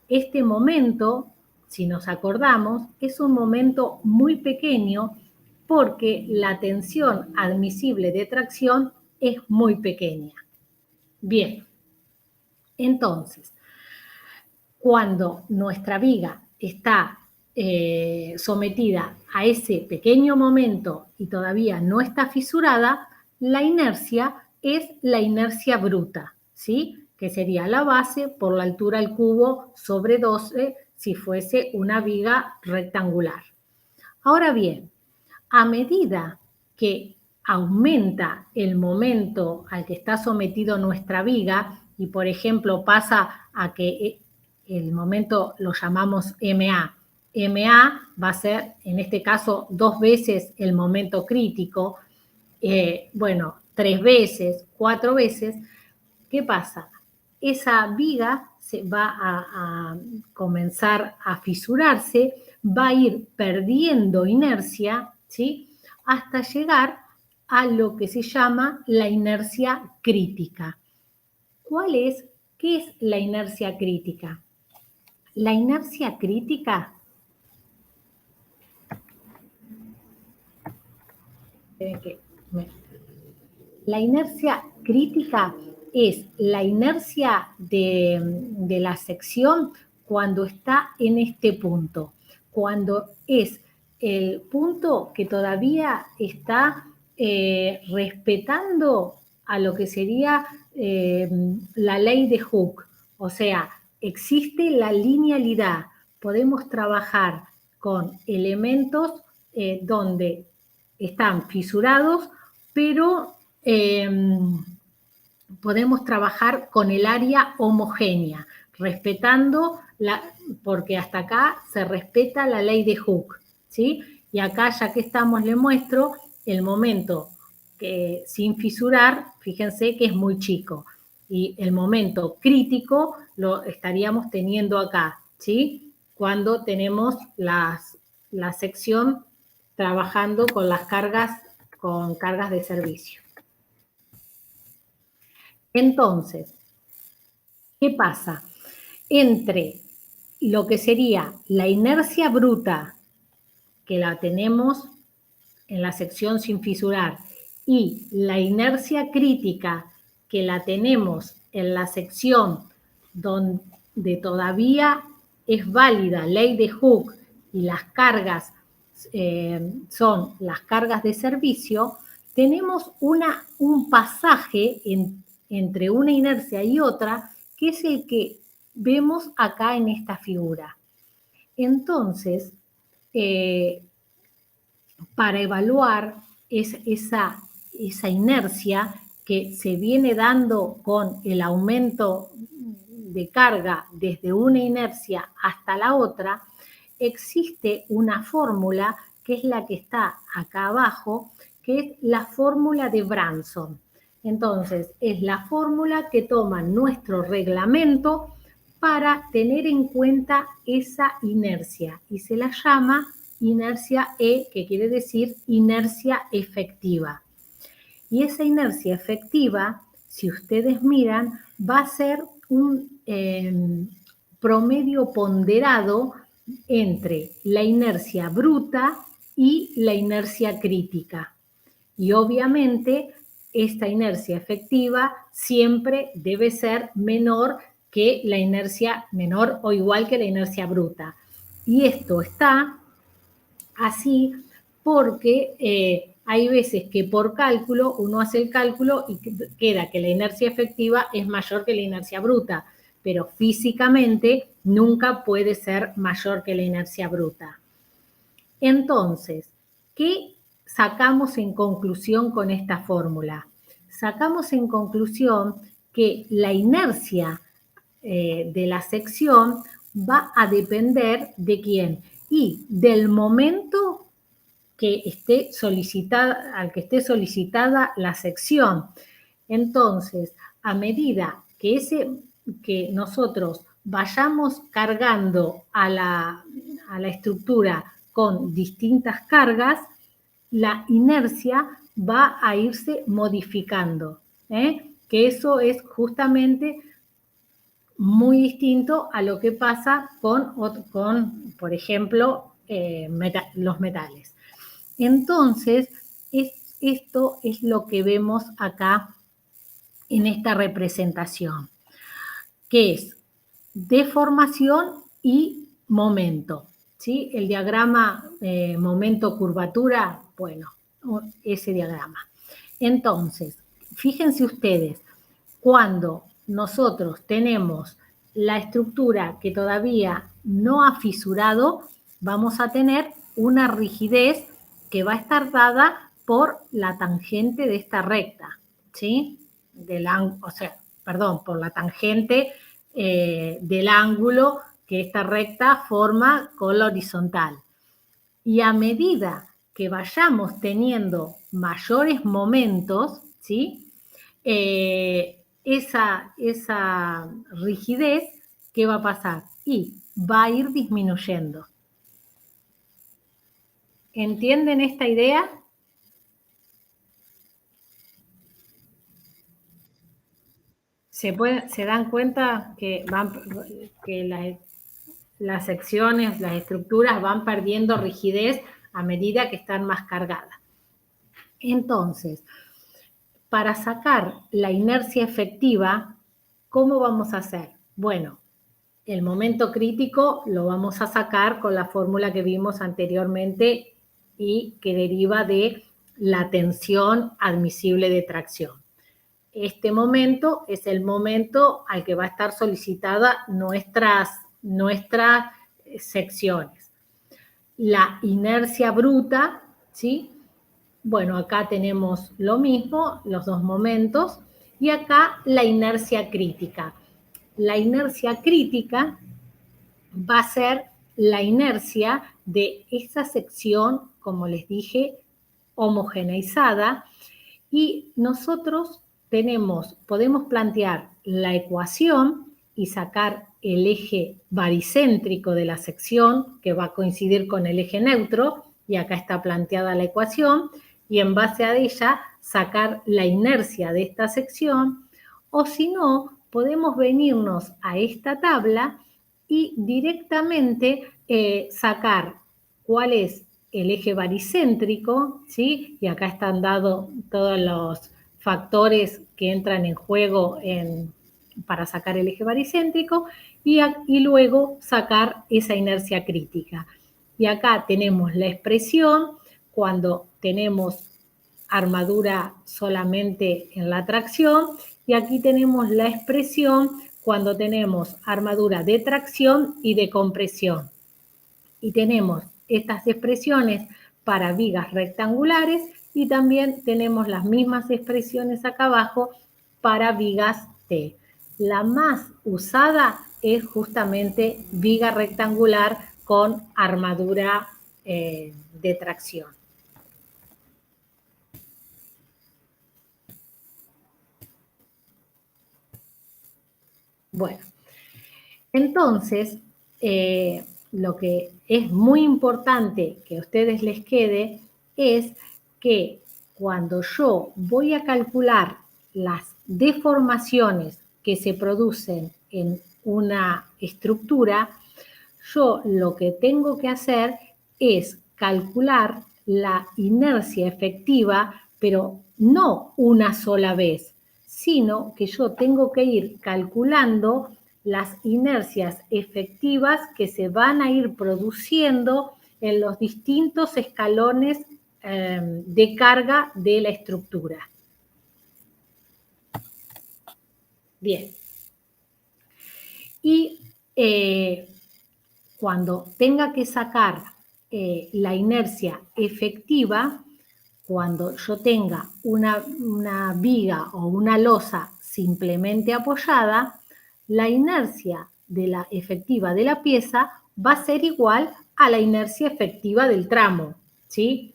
Este momento, si nos acordamos, es un momento muy pequeño porque la tensión admisible de tracción es muy pequeña. Bien, entonces, cuando nuestra viga está sometida a ese pequeño momento y todavía no está fisurada, la inercia es la inercia bruta, ¿sí? Que sería la base por la altura al cubo sobre 12 si fuese una viga rectangular. Ahora bien, a medida que aumenta el momento al que está sometido nuestra viga y, por ejemplo, pasa a que el momento lo llamamos MA. MA va a ser, en este caso, 2 veces el momento crítico, 3 veces, 4 veces. ¿Qué pasa? Esa viga se va a comenzar a fisurarse, va a ir perdiendo inercia, ¿sí? Hasta llegar a lo que se llama la inercia crítica. ¿Qué es la inercia crítica? La inercia crítica es la inercia de la sección cuando está en este punto, cuando es el punto que todavía está respetando a lo que sería la ley de Hooke, o sea, existe la linealidad, podemos trabajar con elementos donde están fisurados, pero podemos trabajar con el área homogénea, respetando, porque hasta acá se respeta la ley de Hooke, ¿sí? Y acá, ya que estamos, le muestro el momento que sin fisurar, fíjense que es muy chico, y el momento crítico lo estaríamos teniendo acá, ¿sí? Cuando tenemos la sección trabajando con las cargas de servicio. Entonces, ¿qué pasa? Entre lo que sería la inercia bruta, que la tenemos en la sección sin fisurar, y la inercia crítica, que la tenemos en la sección donde todavía es válida ley de Hooke y las cargas son las cargas de servicio, tenemos un pasaje entre una inercia y otra, que es el que vemos acá en esta figura. Entonces, para evaluar esa inercia que se viene dando con el aumento de carga desde una inercia hasta la otra, existe una fórmula que es la que está acá abajo, que es la fórmula de Branson. Entonces, es la fórmula que toma nuestro reglamento para tener en cuenta esa inercia y se la llama inercia E, que quiere decir inercia efectiva. Y esa inercia efectiva, si ustedes miran, va a ser un promedio ponderado entre la inercia bruta y la inercia crítica. Y obviamente esta inercia efectiva siempre debe ser menor que la inercia menor o igual que la inercia bruta. Y esto está así porque hay veces que por cálculo uno hace el cálculo y queda que la inercia efectiva es mayor que la inercia bruta, pero físicamente nunca puede ser mayor que la inercia bruta. Entonces, ¿qué sacamos en conclusión con esta fórmula? Sacamos en conclusión que la inercia de la sección va a depender de quién y del momento que esté solicitada, al que esté solicitada la sección. Entonces, a medida que nosotros vayamos cargando a la estructura con distintas cargas, la inercia va a irse modificando, que eso es justamente muy distinto a lo que pasa con por ejemplo, los metales. Entonces, esto es lo que vemos acá en esta representación, que es deformación y momento, ¿sí? El diagrama momento-curvatura, bueno, ese diagrama. Entonces, fíjense ustedes, cuando nosotros tenemos la estructura que todavía no ha fisurado, vamos a tener una rigidez que va a estar dada por la tangente de esta recta, ¿sí? Por la tangente del ángulo que esta recta forma con la horizontal. Y a medida que vayamos teniendo mayores momentos, ¿sí? Esa rigidez, ¿qué va a pasar? Y va a ir disminuyendo. ¿Entienden esta idea? ¿Se dan cuenta que las secciones, las estructuras van perdiendo rigidez a medida que están más cargadas? Entonces, para sacar la inercia efectiva, ¿cómo vamos a hacer? Bueno, el momento crítico lo vamos a sacar con la fórmula que vimos anteriormente y que deriva de la tensión admisible de tracción. Este momento es el momento al que va a estar solicitada nuestras secciones. La inercia bruta, ¿sí? Bueno, acá tenemos lo mismo, los dos momentos, y acá la inercia crítica. La inercia crítica va a ser la inercia de esa sección, como les dije, homogeneizada, y nosotros podemos plantear la ecuación y sacar el eje baricéntrico de la sección, que va a coincidir con el eje neutro, y acá está planteada la ecuación, y en base a ella sacar la inercia de esta sección, o si no, podemos venirnos a esta tabla y directamente sacar cuál es el eje baricéntrico, ¿sí? Y acá están dados todos los factores que entran en juego para sacar el eje baricéntrico y luego sacar esa inercia crítica. Y acá tenemos la expresión cuando tenemos armadura solamente en la tracción y aquí tenemos la expresión cuando tenemos armadura de tracción y de compresión. Y tenemos estas expresiones para vigas rectangulares y también tenemos las mismas expresiones acá abajo para vigas T. La más usada es justamente viga rectangular con armadura de tracción. Bueno, entonces, lo que es muy importante que a ustedes les quede es que cuando yo voy a calcular las deformaciones que se producen en una estructura, yo lo que tengo que hacer es calcular la inercia efectiva, pero no una sola vez, sino que yo tengo que ir calculando las inercias efectivas que se van a ir produciendo en los distintos escalones de carga de la estructura. Bien. Y cuando tenga que sacar la inercia efectiva, cuando yo tenga una viga o una losa simplemente apoyada, la inercia efectiva de la pieza va a ser igual a la inercia efectiva del tramo, ¿sí?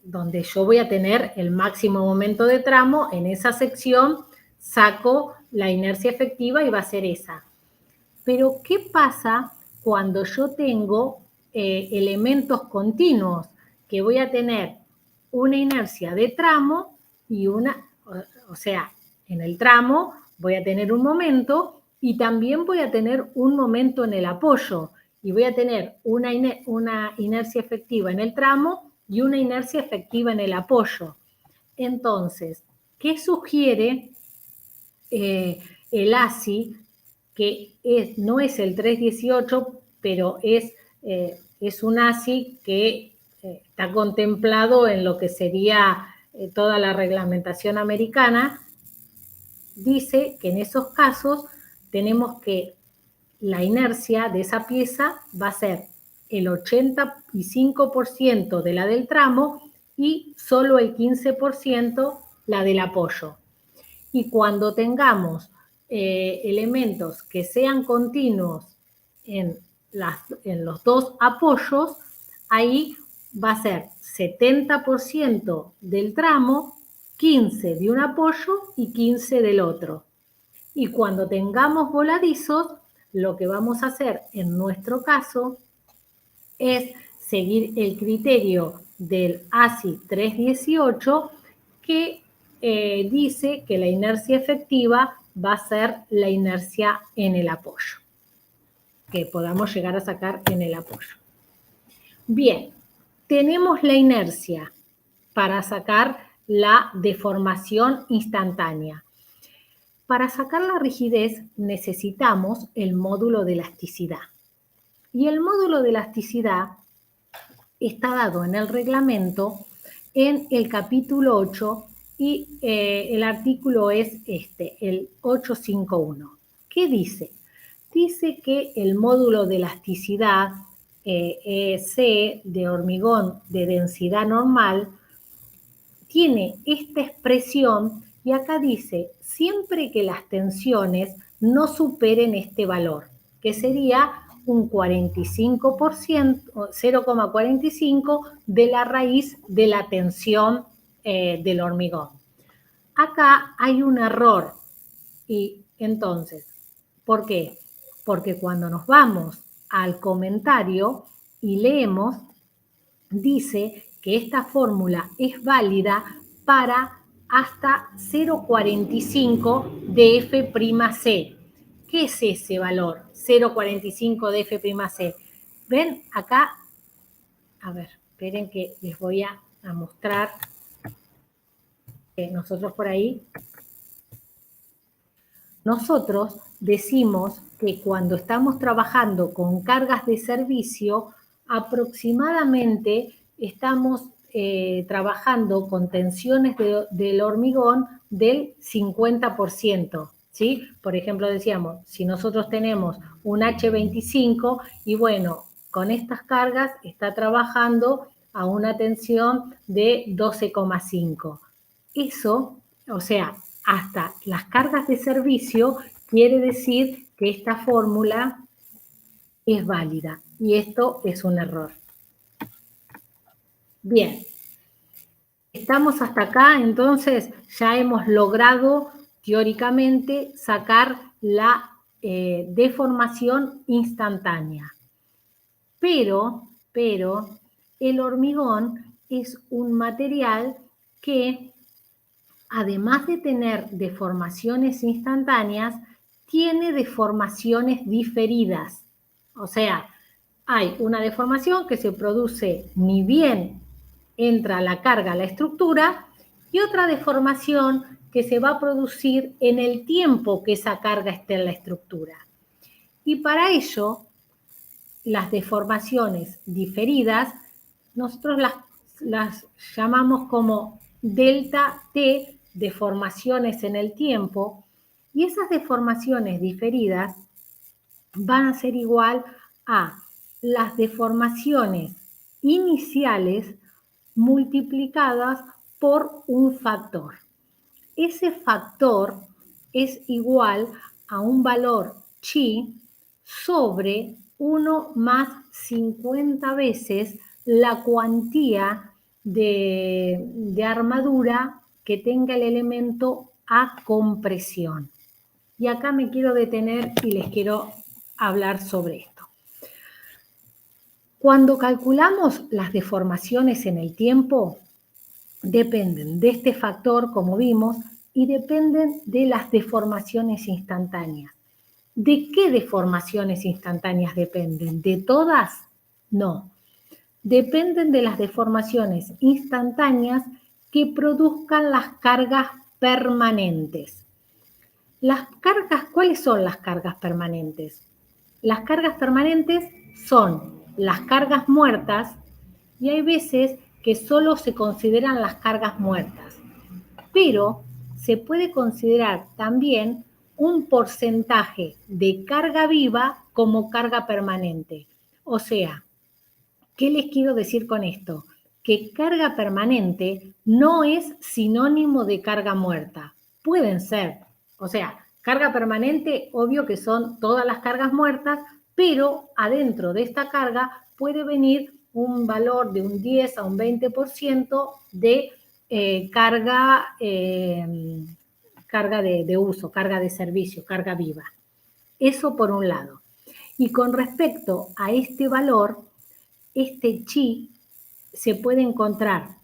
Donde yo voy a tener el máximo momento de tramo, en esa sección saco la inercia efectiva y va a ser esa. Pero, ¿qué pasa cuando yo tengo elementos continuos? Que voy a tener una inercia de tramo y o sea, en el tramo voy a tener un momento y también voy a tener un momento en el apoyo. Y voy a tener una inercia efectiva en el tramo y una inercia efectiva en el apoyo. Entonces, ¿qué sugiere el ASI? Que no es el 318, pero es un ASI que está contemplado en lo que sería toda la reglamentación americana. Dice que en esos casos tenemos que la inercia de esa pieza va a ser el 85% de la del tramo y solo el 15% la del apoyo. Y cuando tengamos elementos que sean continuos en los dos apoyos, ahí va a ser 70% del tramo, 15% de un apoyo y 15% del otro. Y cuando tengamos voladizos, lo que vamos a hacer en nuestro caso es seguir el criterio del ASI 318, que dice que la inercia efectiva va a ser la inercia en el apoyo, que podamos llegar a sacar en el apoyo. Bien, tenemos la inercia para sacar la deformación instantánea. Para sacar la rigidez necesitamos el módulo de elasticidad. Y el módulo de elasticidad está dado en el reglamento en el capítulo 8 y el artículo es el 851. ¿Qué dice? Dice que el módulo de elasticidad C de hormigón de densidad normal tiene esta expresión y acá dice siempre que las tensiones no superen este valor, que sería un 45%, 0,45 de la raíz de la tensión del hormigón. Acá hay un error y entonces, ¿por qué? Porque cuando nos vamos al comentario y leemos, dice que esta fórmula es válida para hasta 0,45 de F'C. ¿Qué es ese valor? 0,45 de F'C. ¿Ven acá? A ver, esperen que les voy a mostrar. Nosotros por ahí. Nosotros decimos que cuando estamos trabajando con cargas de servicio, aproximadamente estamos trabajando con tensiones del hormigón del 50%. ¿Sí? Por ejemplo, decíamos, si nosotros tenemos un H25 y bueno, con estas cargas está trabajando a una tensión de 12,5. Eso, o sea, hasta las cargas de servicio quiere decir que esta fórmula es válida y esto es un error. Bien, estamos hasta acá, entonces ya hemos logrado teóricamente sacar la deformación instantánea. Pero el hormigón es un material que, además de tener deformaciones instantáneas, tiene deformaciones diferidas. O sea, hay una deformación que se produce ni bien entra la carga a la estructura y otra deformación que se va a producir en el tiempo que esa carga esté en la estructura. Y para ello, las deformaciones diferidas, nosotros las llamamos como delta T, deformaciones en el tiempo, y esas deformaciones diferidas van a ser igual a las deformaciones iniciales multiplicadas por un factor. Ese factor es igual a un valor chi sobre 1 más 50 veces la cuantía de armadura que tenga el elemento a compresión. Y acá me quiero detener y les quiero hablar sobre esto. Cuando calculamos las deformaciones en el tiempo, dependen de este factor, como vimos, y dependen de las deformaciones instantáneas. ¿De qué deformaciones instantáneas dependen? ¿De todas? No. Dependen de las deformaciones instantáneas que produzcan las cargas permanentes. Las cargas, ¿cuáles son las cargas permanentes? Las cargas permanentes son las cargas muertas, y hay veces que solo se consideran las cargas muertas, pero se puede considerar también un porcentaje de carga viva como carga permanente. O sea, ¿qué les quiero decir con esto? Que carga permanente no es sinónimo de carga muerta. Pueden ser, o sea, carga permanente, obvio que son todas las cargas muertas, pero adentro de esta carga puede venir un valor de un 10 a un 20% de carga de uso, carga de servicio, carga viva. Eso por un lado. Y con respecto a este valor, este chi se puede encontrar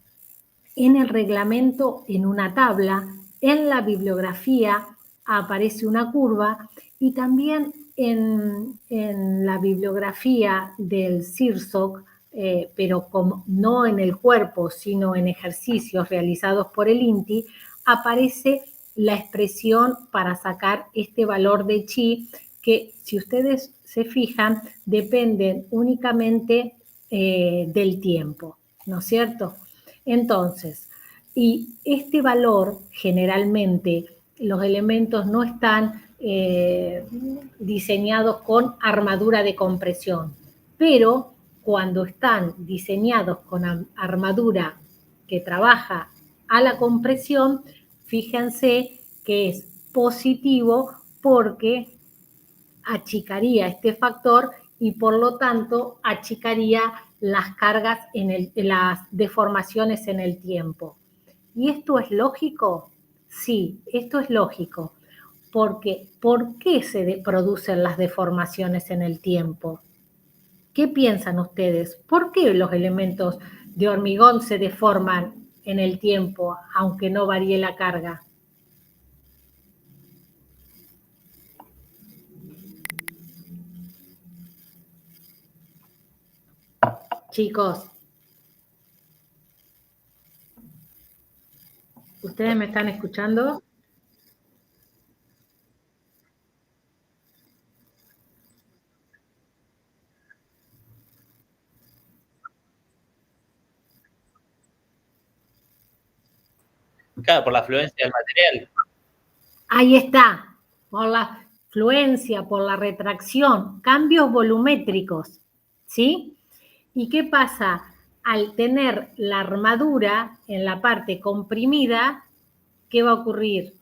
en el reglamento, en una tabla, en la bibliografía aparece una curva, y también en la bibliografía del CIRSOC, pero no en el cuerpo, sino en ejercicios realizados por el INTI, aparece la expresión para sacar este valor de chi, que si ustedes se fijan, dependen únicamente del tiempo, ¿no es cierto? Entonces, y este valor, generalmente, los elementos no están diseñados con armadura de compresión, pero cuando están diseñados con armadura que trabaja a la compresión, fíjense que es positivo porque achicaría este factor y por lo tanto achicaría las cargas, las deformaciones en el tiempo. ¿Y esto es lógico? Sí, esto es lógico. Porque, ¿por qué se producen las deformaciones en el tiempo? ¿Qué piensan ustedes? ¿Por qué los elementos de hormigón se deforman en el tiempo, aunque no varíe la carga? Chicos, ¿ustedes me están escuchando? Claro, por la fluencia del material. Ahí está, por la fluencia, por la retracción, cambios volumétricos, ¿sí? ¿Y qué pasa? Al tener la armadura en la parte comprimida, ¿qué va a ocurrir?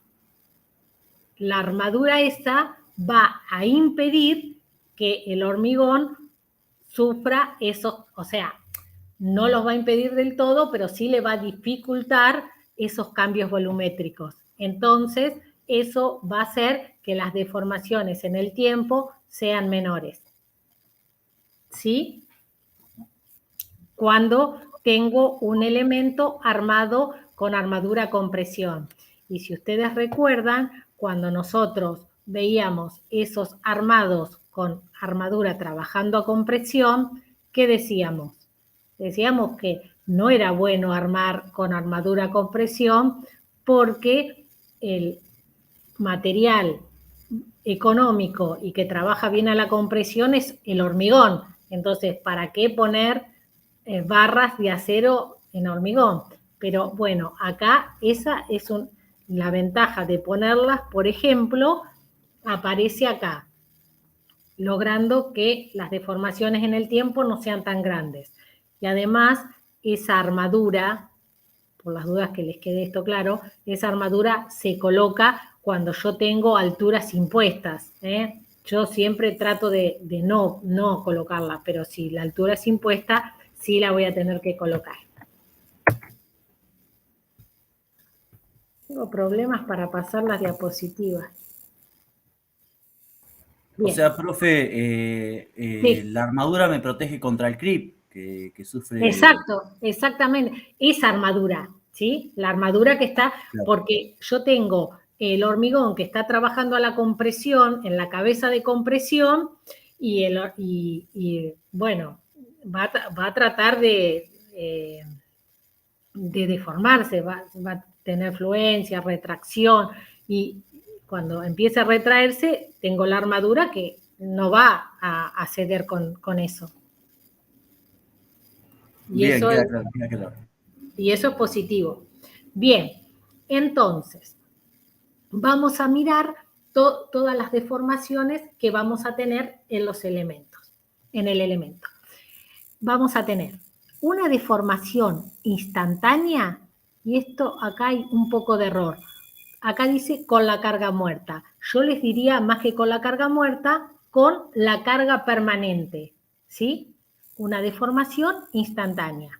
La armadura esa va a impedir que el hormigón sufra esos, o sea, no los va a impedir del todo, pero sí le va a dificultar esos cambios volumétricos. Entonces, eso va a hacer que las deformaciones en el tiempo sean menores. ¿Sí? Cuando tengo un elemento armado con armadura compresión. Y si ustedes recuerdan, cuando nosotros veíamos esos armados con armadura trabajando a compresión, ¿qué decíamos? Decíamos que no era bueno armar con armadura a compresión porque el material económico y que trabaja bien a la compresión es el hormigón. Entonces, ¿para qué poner barras de acero en hormigón. Pero bueno, acá esa es la ventaja de ponerlas, por ejemplo, aparece acá, logrando que las deformaciones en el tiempo no sean tan grandes. Y además, esa armadura, por las dudas que les quede esto claro, esa armadura se coloca cuando yo tengo alturas impuestas, ¿eh? Yo siempre trato de no colocarla, pero si la altura es impuesta, sí la voy a tener que colocar. Tengo problemas para pasar las diapositivas. Bien. O sea, profe, Sí. la armadura me protege contra el creep que sufre. Exacto, exactamente. Esa armadura, ¿sí? La armadura que está, Claro. porque yo tengo el hormigón que está trabajando a la compresión, en la cabeza de compresión, y bueno, va a tratar de deformarse, va a tener fluencia, retracción, y cuando empiece a retraerse, tengo la armadura que no va a ceder con eso. Y Bien, eso queda claro. Y eso es positivo. Bien, entonces, vamos a mirar todas las deformaciones que vamos a tener en los elementos, en el elemento. Vamos a tener una deformación instantánea, y esto acá hay un poco de error. Acá dice con la carga muerta. Yo les diría, más que con la carga muerta, con la carga permanente, ¿sí? Una deformación instantánea.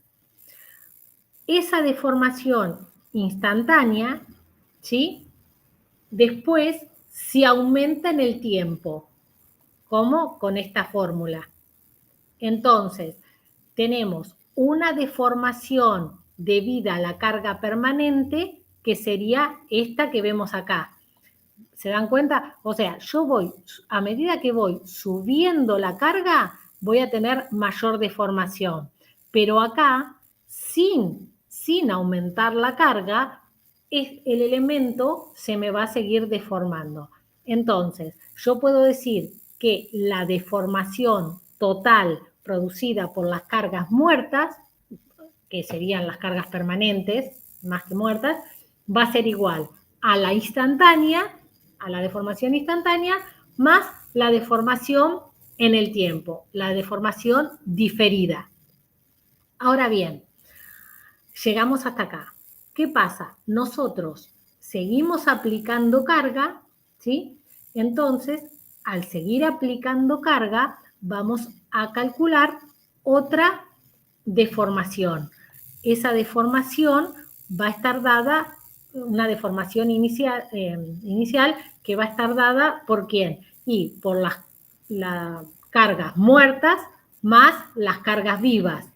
Esa deformación instantánea, ¿sí? Después se aumenta en el tiempo. ¿Cómo? Con esta fórmula. Entonces, tenemos una deformación debida a la carga permanente, que sería esta que vemos acá. ¿Se dan cuenta? O sea, yo voy, a medida que voy subiendo la carga, voy a tener mayor deformación. Pero acá, sin aumentar la carga, el elemento se me va a seguir deformando. Entonces, yo puedo decir que la deformación total producida por las cargas muertas, que serían las cargas permanentes, más que muertas, va a ser igual a la instantánea, a la deformación instantánea, más la deformación en el tiempo, la deformación diferida. Ahora bien, llegamos hasta acá. ¿Qué pasa? Nosotros seguimos aplicando carga, ¿sí? Entonces, al seguir aplicando carga, vamos a calcular otra deformación. Esa deformación va a estar dada, una deformación inicial que va a estar dada ¿por quién? Y por las cargas muertas más las cargas vivas.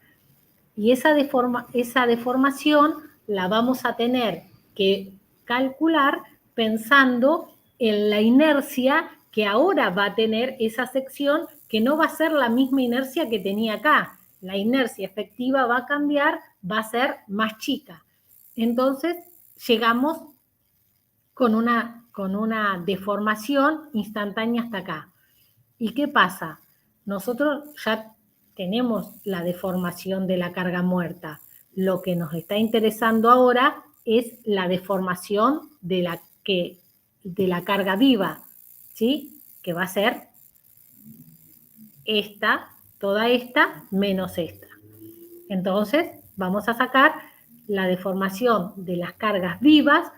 Y esa deformación la vamos a tener que calcular pensando en la inercia que ahora va a tener esa sección, que no va a ser la misma inercia que tenía acá. La inercia efectiva va a cambiar, va a ser más chica. Entonces, llegamos con una deformación instantánea hasta acá. ¿Y qué pasa? Nosotros ya tenemos la deformación de la carga muerta. Lo que nos está interesando ahora es la deformación de la carga viva, ¿sí? Que va a ser esta, toda esta, menos esta. Entonces, vamos a sacar la deformación de las cargas vivas,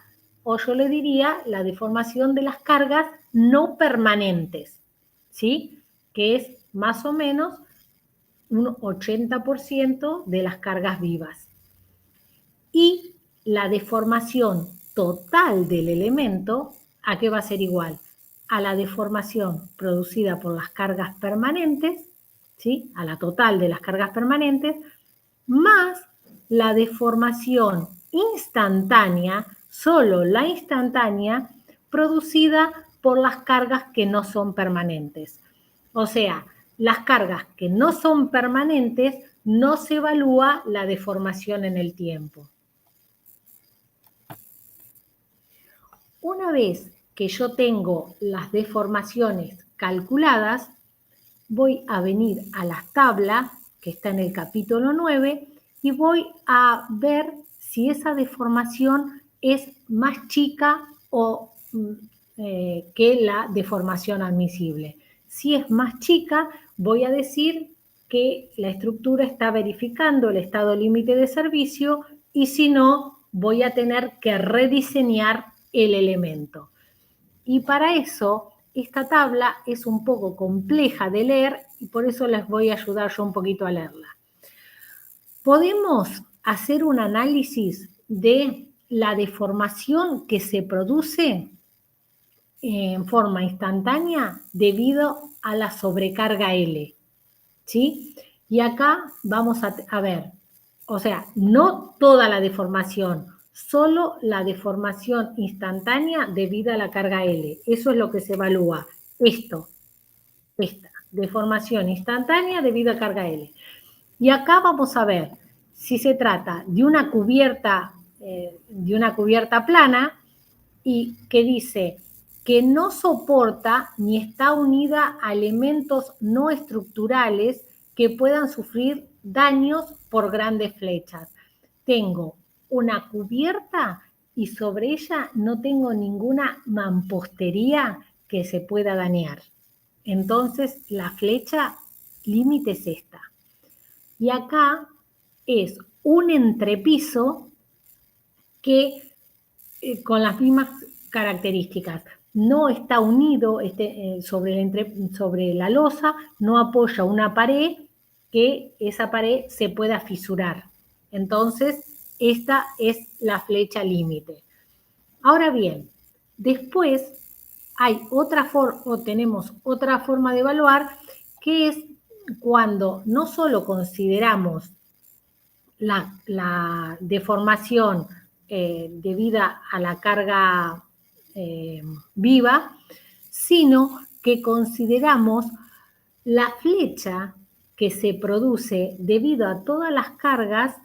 o yo le diría la deformación de las cargas no permanentes, ¿sí? Que es más o menos un 80% de las cargas vivas. Y la deformación total del elemento, ¿a qué va a ser igual? A la deformación producida por las cargas permanentes, ¿sí? A la total de las cargas permanentes, más la deformación instantánea, solo la instantánea, producida por las cargas que no son permanentes. O sea, las cargas que no son permanentes, no se evalúa la deformación en el tiempo. Una vez que yo tengo las deformaciones calculadas, voy a venir a las tablas, que está en el capítulo 9, y voy a ver si esa deformación es más chica o que la deformación admisible. Si es más chica, voy a decir que la estructura está verificando el estado límite de servicio y si no, voy a tener que rediseñar el elemento. Y para eso, esta tabla es un poco compleja de leer y por eso les voy a ayudar yo un poquito a leerla. Podemos hacer un análisis de la deformación que se produce en forma instantánea debido a la sobrecarga L, ¿sí? Y acá vamos a ver, o sea, no toda la deformación, solo la deformación instantánea debido a la carga L. Eso es lo que se evalúa. Esta deformación instantánea debido a carga L. Y acá vamos a ver si se trata de una cubierta plana y que dice que no soporta ni está unida a elementos no estructurales que puedan sufrir daños por grandes flechas. Tengo una cubierta y sobre ella no tengo ninguna mampostería que se pueda dañar. Entonces, la flecha límite es esta. Y acá es un entrepiso que con las mismas características. No está unido sobre la losa, no apoya una pared que esa pared se pueda fisurar. Entonces, esta es la flecha límite. Ahora bien, después tenemos otra forma de evaluar que es cuando no solo consideramos la deformación debida a la carga viva, sino que consideramos la flecha que se produce debido a todas las cargas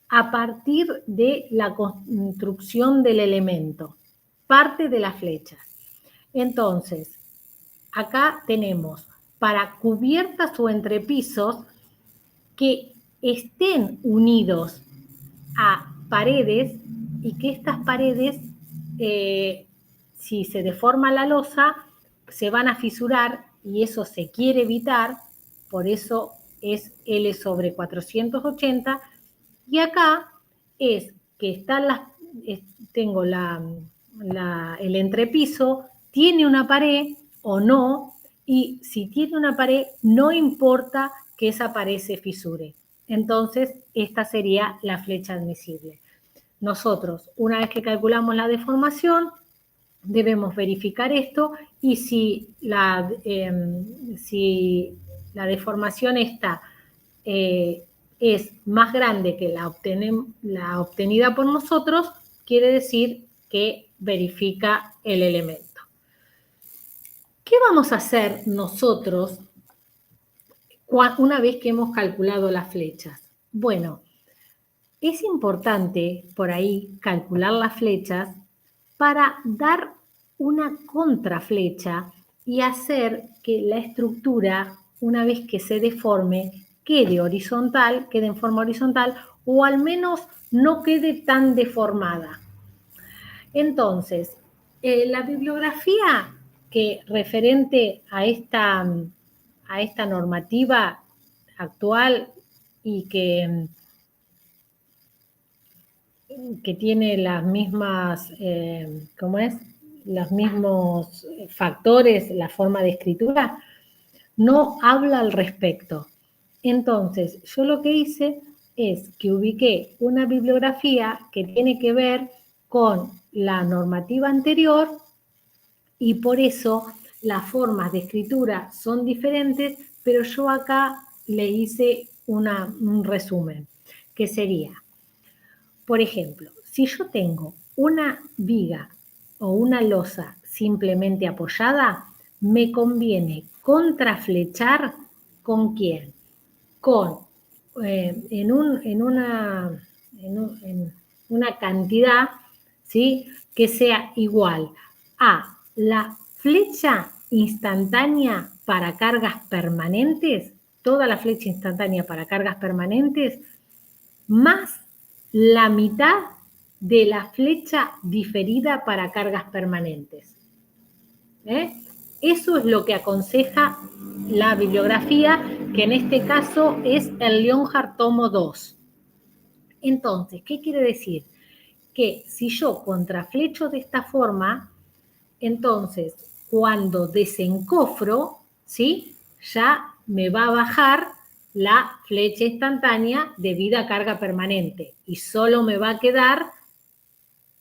a partir de la construcción del elemento, parte de la flecha. Entonces, acá tenemos para cubiertas o entrepisos que estén unidos a paredes y que estas paredes, si se deforma la losa, se van a fisurar y eso se quiere evitar, por eso es L sobre 480. Y acá es que tengo el entrepiso, tiene una pared o no, y si tiene una pared, no importa que esa pared se fisure. Entonces, esta sería la flecha admisible. Nosotros, una vez que calculamos la deformación, debemos verificar esto y si la deformación esta es más grande que la obtenida por nosotros, quiere decir que verifica el elemento. ¿Qué vamos a hacer nosotros una vez que hemos calculado las flechas? Bueno, es importante por ahí calcular las flechas para dar una contraflecha y hacer que la estructura, una vez que se deforme, quede en forma horizontal o al menos no quede tan deformada. Entonces, la bibliografía que referente a esta normativa actual y que tiene las mismas, los mismos factores, la forma de escritura, no habla al respecto. Entonces, yo lo que hice es que ubiqué una bibliografía que tiene que ver con la normativa anterior y por eso las formas de escritura son diferentes, pero yo acá le hice un resumen, que sería, por ejemplo, si yo tengo una viga o una losa simplemente apoyada, me conviene contraflechar ¿con quién? En una cantidad, ¿sí?, que sea igual a la flecha instantánea para cargas permanentes, toda la flecha instantánea para cargas permanentes, más la mitad de la flecha diferida para cargas permanentes. Eso es lo que aconseja la bibliografía, que en este caso es el Leonhardt tomo 2. Entonces, ¿qué quiere decir? Que si yo contraflecho de esta forma, entonces cuando desencofro, ¿sí?, ya me va a bajar la flecha instantánea debido a carga permanente y solo me va a quedar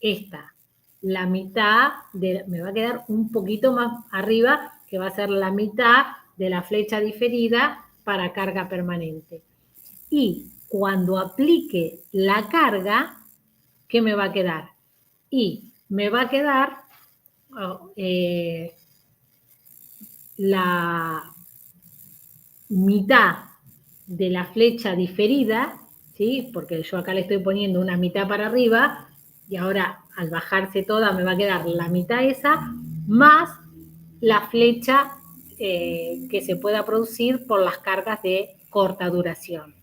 esta, la mitad, me va a quedar un poquito más arriba, que va a ser la mitad de la flecha diferida para carga permanente. Y cuando aplique la carga, ¿qué me va a quedar? Y me va a quedar la mitad de la flecha diferida, ¿sí?, porque yo acá le estoy poniendo una mitad para arriba, y ahora al bajarse toda me va a quedar la mitad esa, más la flecha que se pueda producir por las cargas de corta duración.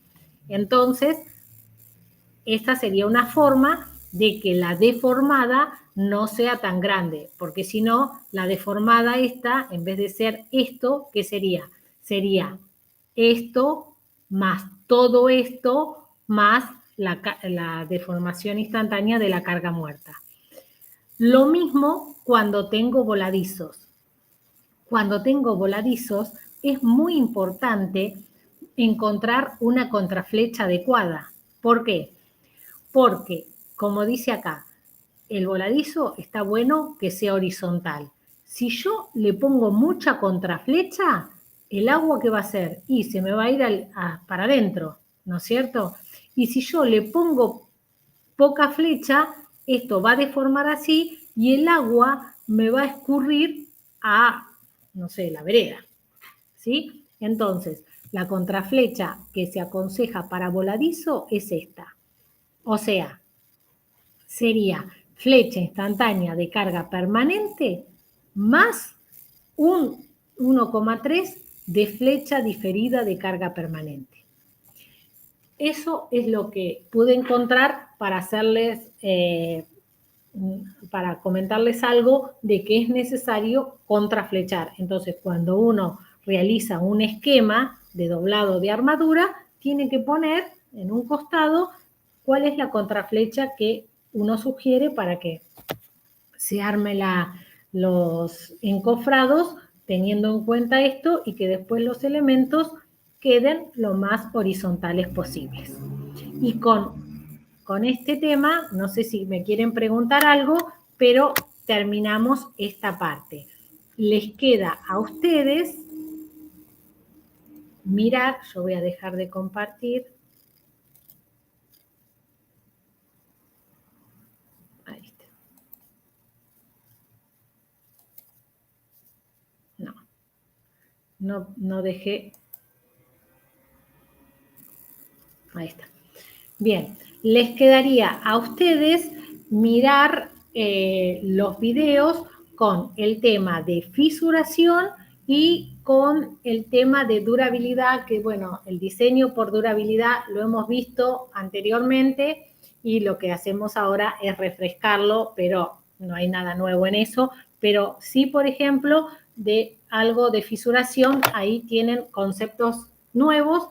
Entonces, esta sería una forma de que la deformada no sea tan grande, porque si no, la deformada esta, en vez de ser esto, ¿qué sería? Sería esto más todo esto más la deformación instantánea de la carga muerta. Lo mismo cuando tengo voladizos. Cuando tengo voladizos es muy importante encontrar una contraflecha adecuada. ¿Por qué? Porque, como dice acá, el voladizo está bueno que sea horizontal. Si yo le pongo mucha contraflecha, ¿el agua qué va a hacer? Y se me va a ir para adentro, ¿no es cierto? Y si yo le pongo poca flecha, esto va a deformar así y el agua me va a escurrir a, no sé, la vereda, ¿sí? Entonces, la contraflecha que se aconseja para voladizo es esta. O sea, sería flecha instantánea de carga permanente más un 1,3 de flecha diferida de carga permanente. Eso es lo que pude encontrar para hacerles, para comentarles algo de que es necesario contraflechar. Entonces, cuando uno realiza un esquema de doblado de armadura, tiene que poner en un costado cuál es la contraflecha que uno sugiere para que se arme los encofrados teniendo en cuenta esto y que después los elementos queden lo más horizontales posibles. Y con este tema, no sé si me quieren preguntar algo, pero terminamos esta parte. Les queda a ustedes mirar, yo voy a dejar de compartir. Ahí está. No dejé. Ahí está. Bien, les quedaría a ustedes mirar los videos con el tema de fisuración y con el tema de durabilidad, que bueno, el diseño por durabilidad lo hemos visto anteriormente y lo que hacemos ahora es refrescarlo, pero no hay nada nuevo en eso, pero sí, por ejemplo, de algo de fisuración, ahí tienen conceptos nuevos.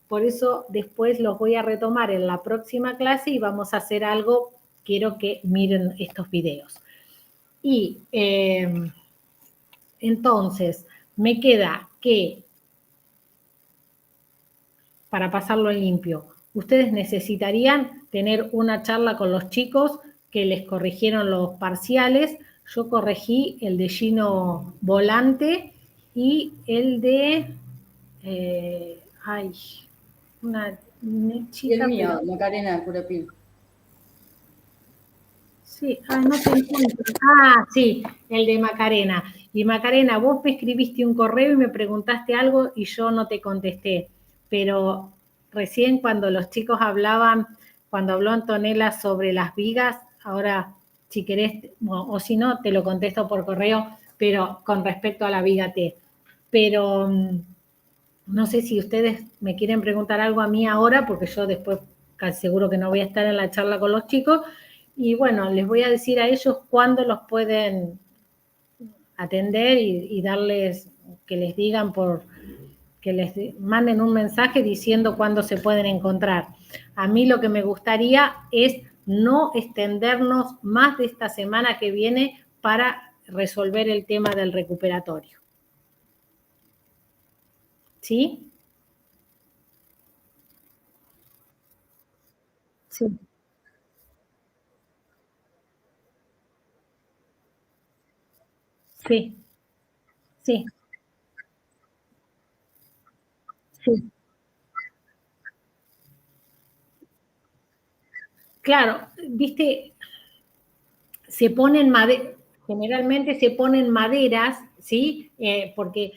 Por eso después los voy a retomar en la próxima clase y vamos a hacer algo, quiero que miren estos videos. Y entonces me queda que, para pasarlo en limpio, ustedes necesitarían tener una charla con los chicos que les corrigieron los parciales. Yo corregí el de Gino Volante y el de... una chica. Y el mío, Macarena Curapil. Sí, no te encuentro. Sí, el de Macarena. Y Macarena, vos me escribiste un correo y me preguntaste algo y yo no te contesté. Pero recién cuando los chicos hablaban, cuando habló Antonella sobre las vigas, ahora si querés, o si no, te lo contesto por correo, pero con respecto a la viga T. Pero no sé si ustedes me quieren preguntar algo a mí ahora, porque yo después casi seguro que no voy a estar en la charla con los chicos, y bueno, les voy a decir a ellos cuándo los pueden atender y darles, que les digan que les manden un mensaje diciendo cuándo se pueden encontrar. A mí lo que me gustaría es no extendernos más de esta semana que viene para resolver el tema del recuperatorio. ¿Sí? Sí. Sí. Sí. Sí. Claro, viste, se ponen generalmente se ponen maderas, ¿sí? Porque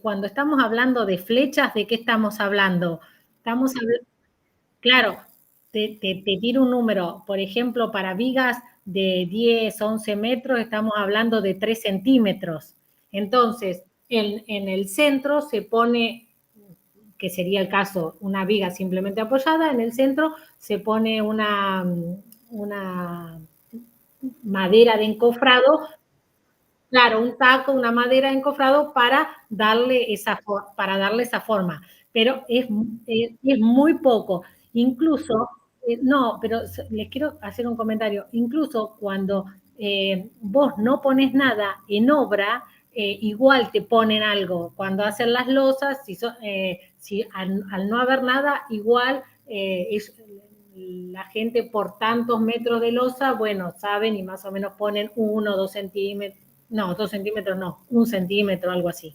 cuando estamos hablando de flechas, ¿de qué estamos hablando? Claro, te tiro un número, por ejemplo, para vigas de 10, 11 metros, estamos hablando de 3 centímetros. Entonces, en el centro se pone, que sería el caso, una viga simplemente apoyada, en el centro se pone una madera de encofrado, claro, un taco, una madera de encofrado para darle esa forma, pero es muy poco. Incluso, no, pero les quiero hacer un comentario, incluso cuando vos no pones nada en obra, igual te ponen algo. Cuando hacen las losas, si al no haber nada, igual la gente por tantos metros de losa, bueno, saben y más o menos ponen 1 o 2 centímetros, no, 2 centímetros no, 1 centímetro, algo así.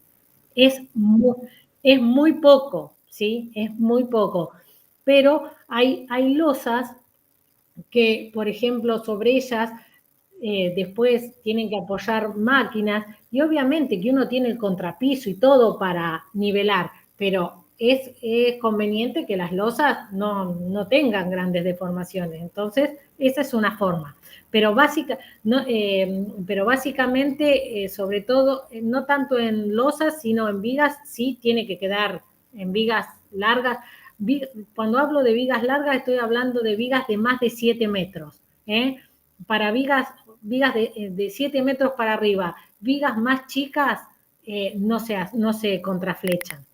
Es muy poco, ¿sí? Es muy poco. Pero hay losas que, por ejemplo, sobre ellas después tienen que apoyar máquinas y obviamente que uno tiene el contrapiso y todo para nivelar, pero es conveniente que las losas no tengan grandes deformaciones. Entonces, esa es una forma. Pero, básicamente, sobre todo, no tanto en losas, sino en vigas, sí tiene que quedar en vigas largas. Cuando hablo de vigas largas, estoy hablando de vigas de más de 7 metros. Para vigas de 7 metros para arriba, vigas más chicas, no se contraflechan.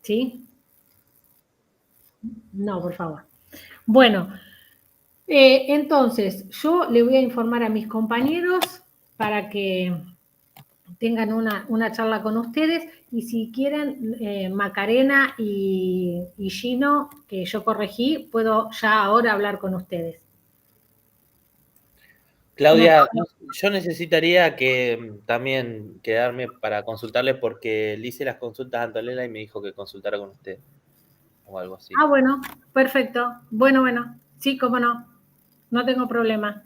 ¿Sí? No, por favor. Bueno, entonces, yo le voy a informar a mis compañeros para que tengan una charla con ustedes y si quieren, Macarena y Gino, que yo corregí, puedo ya ahora hablar con ustedes. Claudia, yo necesitaría que también quedarme para consultarle porque le hice las consultas a Antonella y me dijo que consultara con usted o algo así. Ah, bueno, perfecto. Bueno, sí, cómo no. No tengo problema.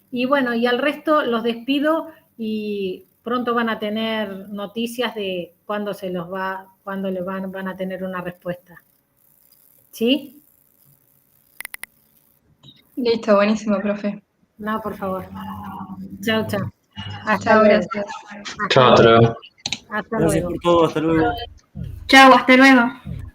Y bueno, y al resto los despido y pronto van a tener noticias de cuándo cuándo le van a tener una respuesta. ¿Sí? Listo, buenísimo, profe. No, por favor. Chao, chao. Chao, gracias. Chao, hasta luego. Hasta Gracias luego. por todo, hasta luego. Chau, hasta luego.